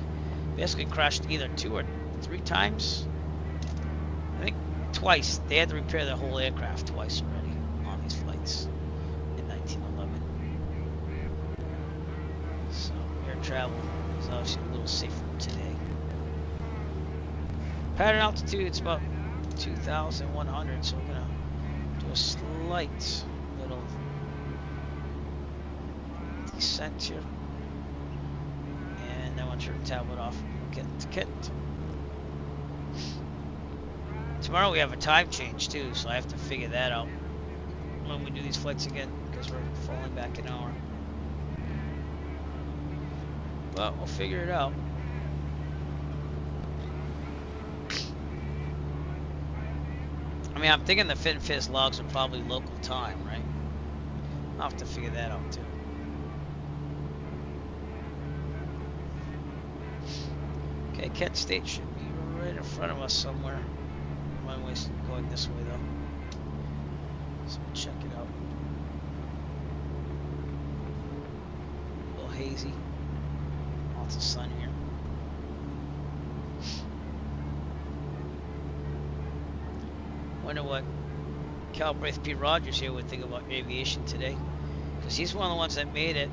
basically crashed either 2 or 3 times. I think twice. They had to repair the whole aircraft twice already on these flights in 1911. So air travel is obviously a little safer today. Pattern altitude, it's about 2,100, so we're gonna do a slight little descent here. And then once your tablet off, we'll get to Kent. Tomorrow we have a time change too, so I have to figure that out when we do these flights again, because we're falling back an hour. But we'll figure it out. I mean, I'm thinking the Vin Fiz logs are probably local time, right? I'll have to figure that out too. Okay, Kent State should be right in front of us somewhere. Runway's going this way though. So we'll check it out. A little hazy. Lots of sun here. Wonder what Calbraith P. Rodgers here would think about aviation today. Because he's one of the ones that made it,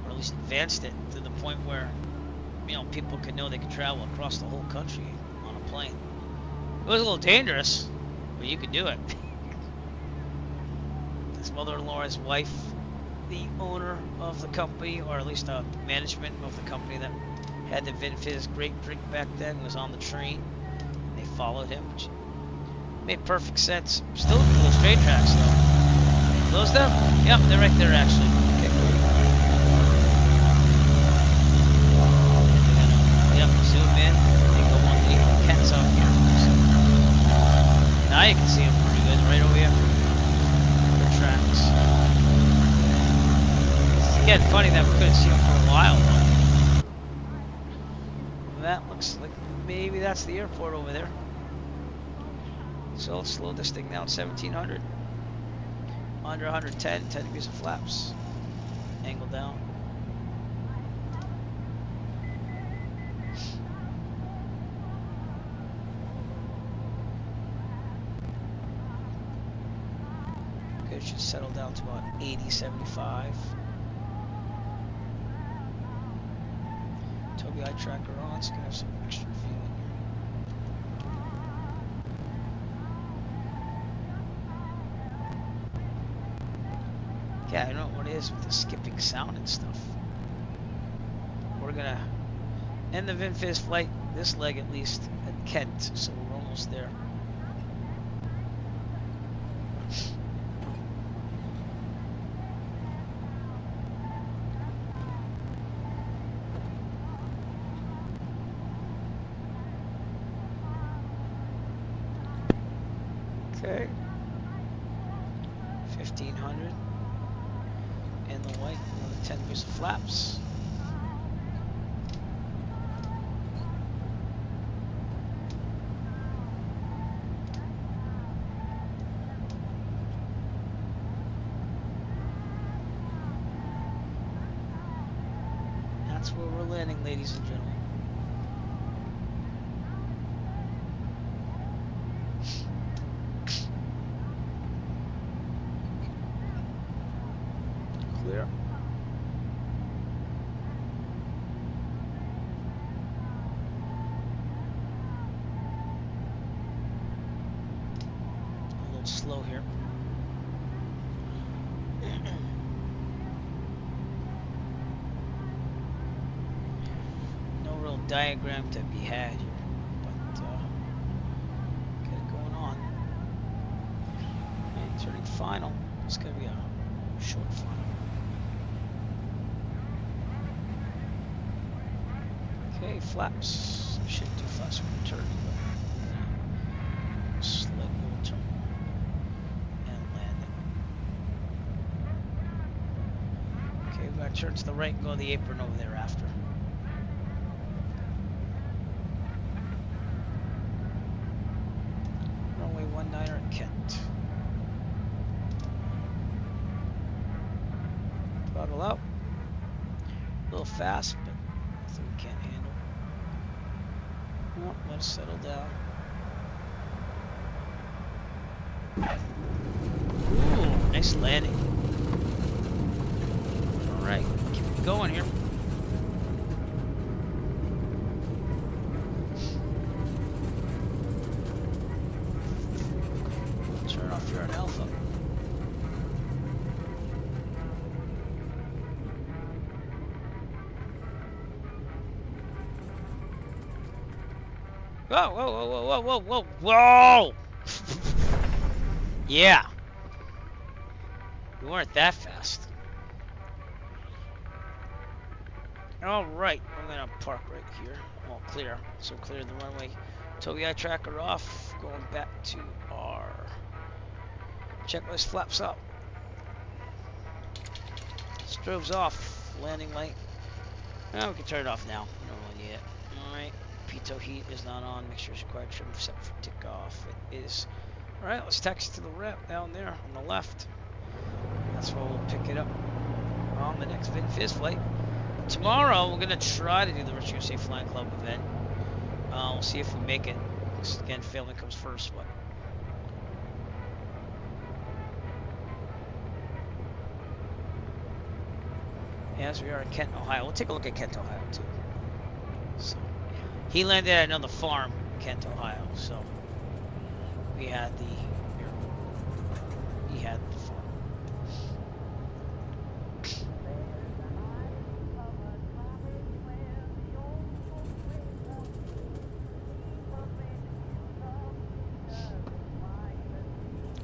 or at least advanced it, to the point where, you know, people could know they could travel across the whole country on a plane. It was a little dangerous, but you could do it. His mother-in-law, his wife, the owner of the company, or at least the management of the company that had the Vin Fiz great drink back then, was on the train. They followed him, which made perfect sense. Still at those train tracks though. Those them? Yep, they're right there actually. Okay, cool. Yep, zoom in. They go on the Kent's out here. Now you can see them pretty good right over here. The tracks. It's again funny that we couldn't see them for a while though. That looks like maybe that's the airport over there. So let's slow this thing down, 1700. Under 110, 10 degrees of flaps. Angle down. Okay, it should settle down to about 80, 75. Toby eye tracker on, it's gonna have some extra view in here. Yeah, I don't know what it is with the skipping sound and stuff. We're gonna end the Vin Fiz flight, this leg at least, at Kent, so we're almost there. Okay. 1500. In the white, another 10 degrees of flaps. That's where we're landing, ladies and gentlemen. Clear. A little slow here. No real diagram to be had here, but get it going on. Okay, turning final. It's gonna be a short final. Okay, flaps. Shouldn't do flaps when we're turning, but slight little turn and landing. Okay, we're gonna turn to the right and go to the apron over there after. Runway 19er at Kent. Throttle out. A little fast, but nothing we can't handle. Oh, let us settle down. Ooh, nice landing. Alright, keep it going here. Turn off your alpha. Whoa, whoa, whoa, whoa, whoa, whoa, whoa, whoa! Yeah. We weren't that fast. Alright, I'm gonna park right here. All clear. So clear the runway. Tobii tracker off. Going back to our checklist. Flaps up. Strobes off. Landing light. Oh, we can turn it off now. We don't really need it. Alright. Pitot heat is not on. Make sure it's required trim set for tick off. It is. Alright, let's taxi to the rep down there on the left. That's where we'll pick it up on the next Vin Fiz flight. Tomorrow, we're going to try to do the Retracing Flying Club event. We'll see if we make it. Again, failing comes first. But as we are in Kent, Ohio. We'll take a look at Kent, Ohio, too. So, he landed at another farm, Kent, Ohio. So, we had the farm.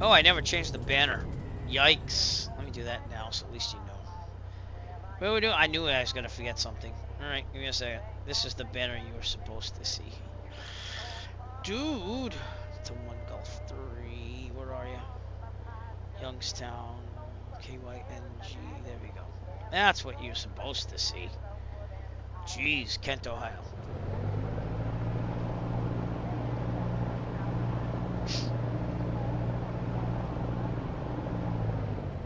Oh, I never changed the banner. Yikes. Let me do that now, so at least you know. What do we do? I knew I was going to forget something. Alright, give me a second. This is the banner you were supposed to see. Dude! It's a 1 Gulf 3. Where are you? Youngstown. KYNG. There we go. That's what you're supposed to see. Jeez, Kent, Ohio.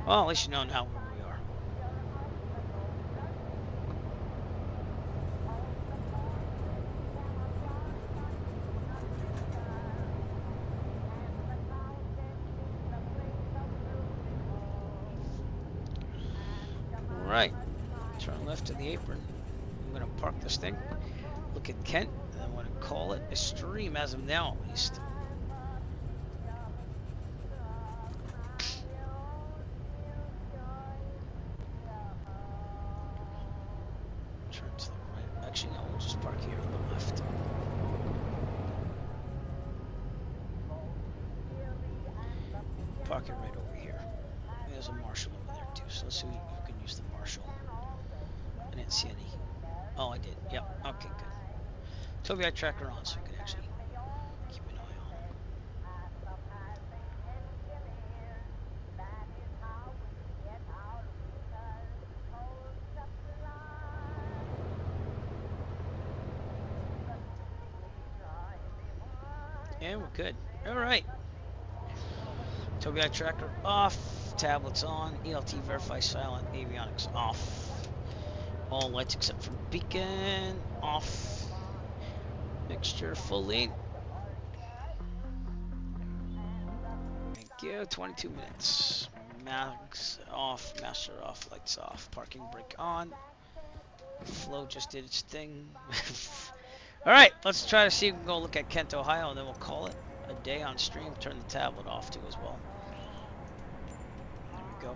Well, at least you know now where we are. Alright. Turn left to the apron. I'm going to park this thing. Look at Kent. And I'm going to call it a stream as of now, at least. Actually, no, we'll just park here on the left. Park it right over here. There's a Marshall over there too, so let's see if we can use the Marshall. I didn't see any. Oh, I did. Yep. Okay, good. Tobii tracker on, so we can actually keep an eye on it. And we're good. Alright. Tobii tracker off. Tablets on. ELT verify silent. Avionics off. All lights except for beacon off. Mixture fully. Thank you. 22 minutes. Max off. Master off. Lights off. Parking brake on. Flow just did its thing. Alright, let's try to see if we can go look at Kent, Ohio, and then we'll call it a day on stream. Turn the tablet off too as well. There we go.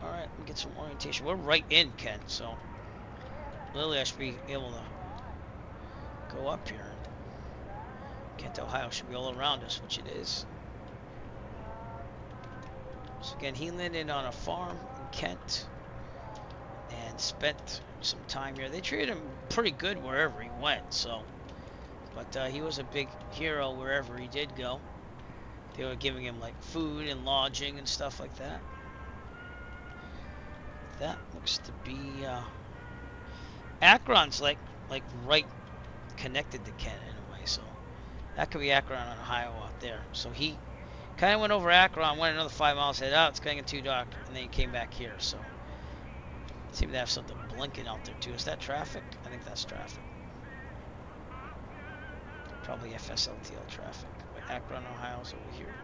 Alright, let me get some orientation. We're right in Kent, so literally I should be able to go up here. Kent, Ohio should be all around us, which it is. So again, he landed on a farm in Kent and spent some time here. They treated him pretty good wherever he went, so. But he was a big hero wherever he did go. They were giving him like food and lodging and stuff like that. That looks to be Akron's like right connected to Kent in a way, so that could be Akron, Ohio out there. So he kind of went over Akron, went another 5 miles, said, "Oh, it's getting too dark," and then he came back here. So seem to have something blinking out there too. Is that traffic? I think that's traffic. Probably FSLTL traffic. But Akron, Ohio's over here.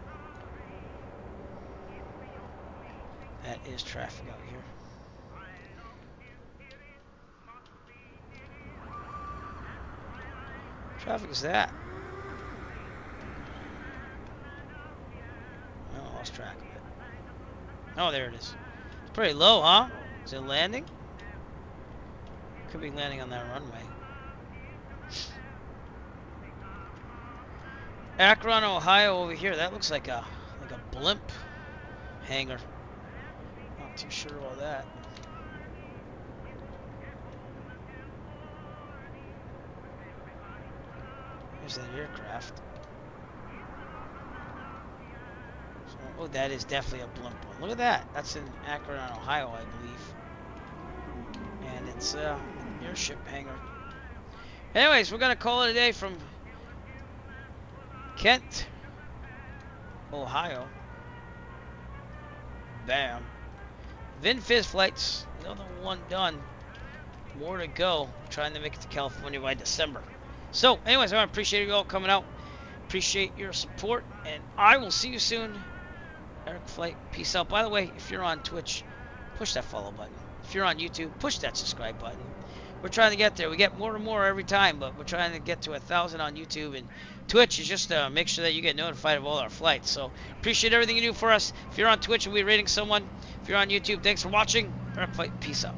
That is traffic out here. Traffic is that? I lost track of it. Oh, there it is. It's pretty low, huh? Is it landing? Could be landing on that runway. Akron, Ohio over here. That looks like a blimp hangar. Not too sure about that. There's that aircraft. So, oh, that is definitely a blimp one. Look at that. That's in Akron, Ohio, I believe. And it's an airship hangar. Anyways, we're going to call it a day from Kent, Ohio. Bam. Vin Fiz flights. Another one done. More to go. Trying to make it to California by December. So, anyways, I appreciate you all coming out. Appreciate your support. And I will see you soon. Eric Flight. Peace out. By the way, if you're on Twitch, push that follow button. If you're on YouTube, push that subscribe button. We're trying to get there. We get more and more every time, but we're trying to get to 1,000 on YouTube. And Twitch is just to make sure that you get notified of all our flights. So, appreciate everything you do for us. If you're on Twitch and we're rating someone, if you're on YouTube, thanks for watching. Eric Flight. Peace out.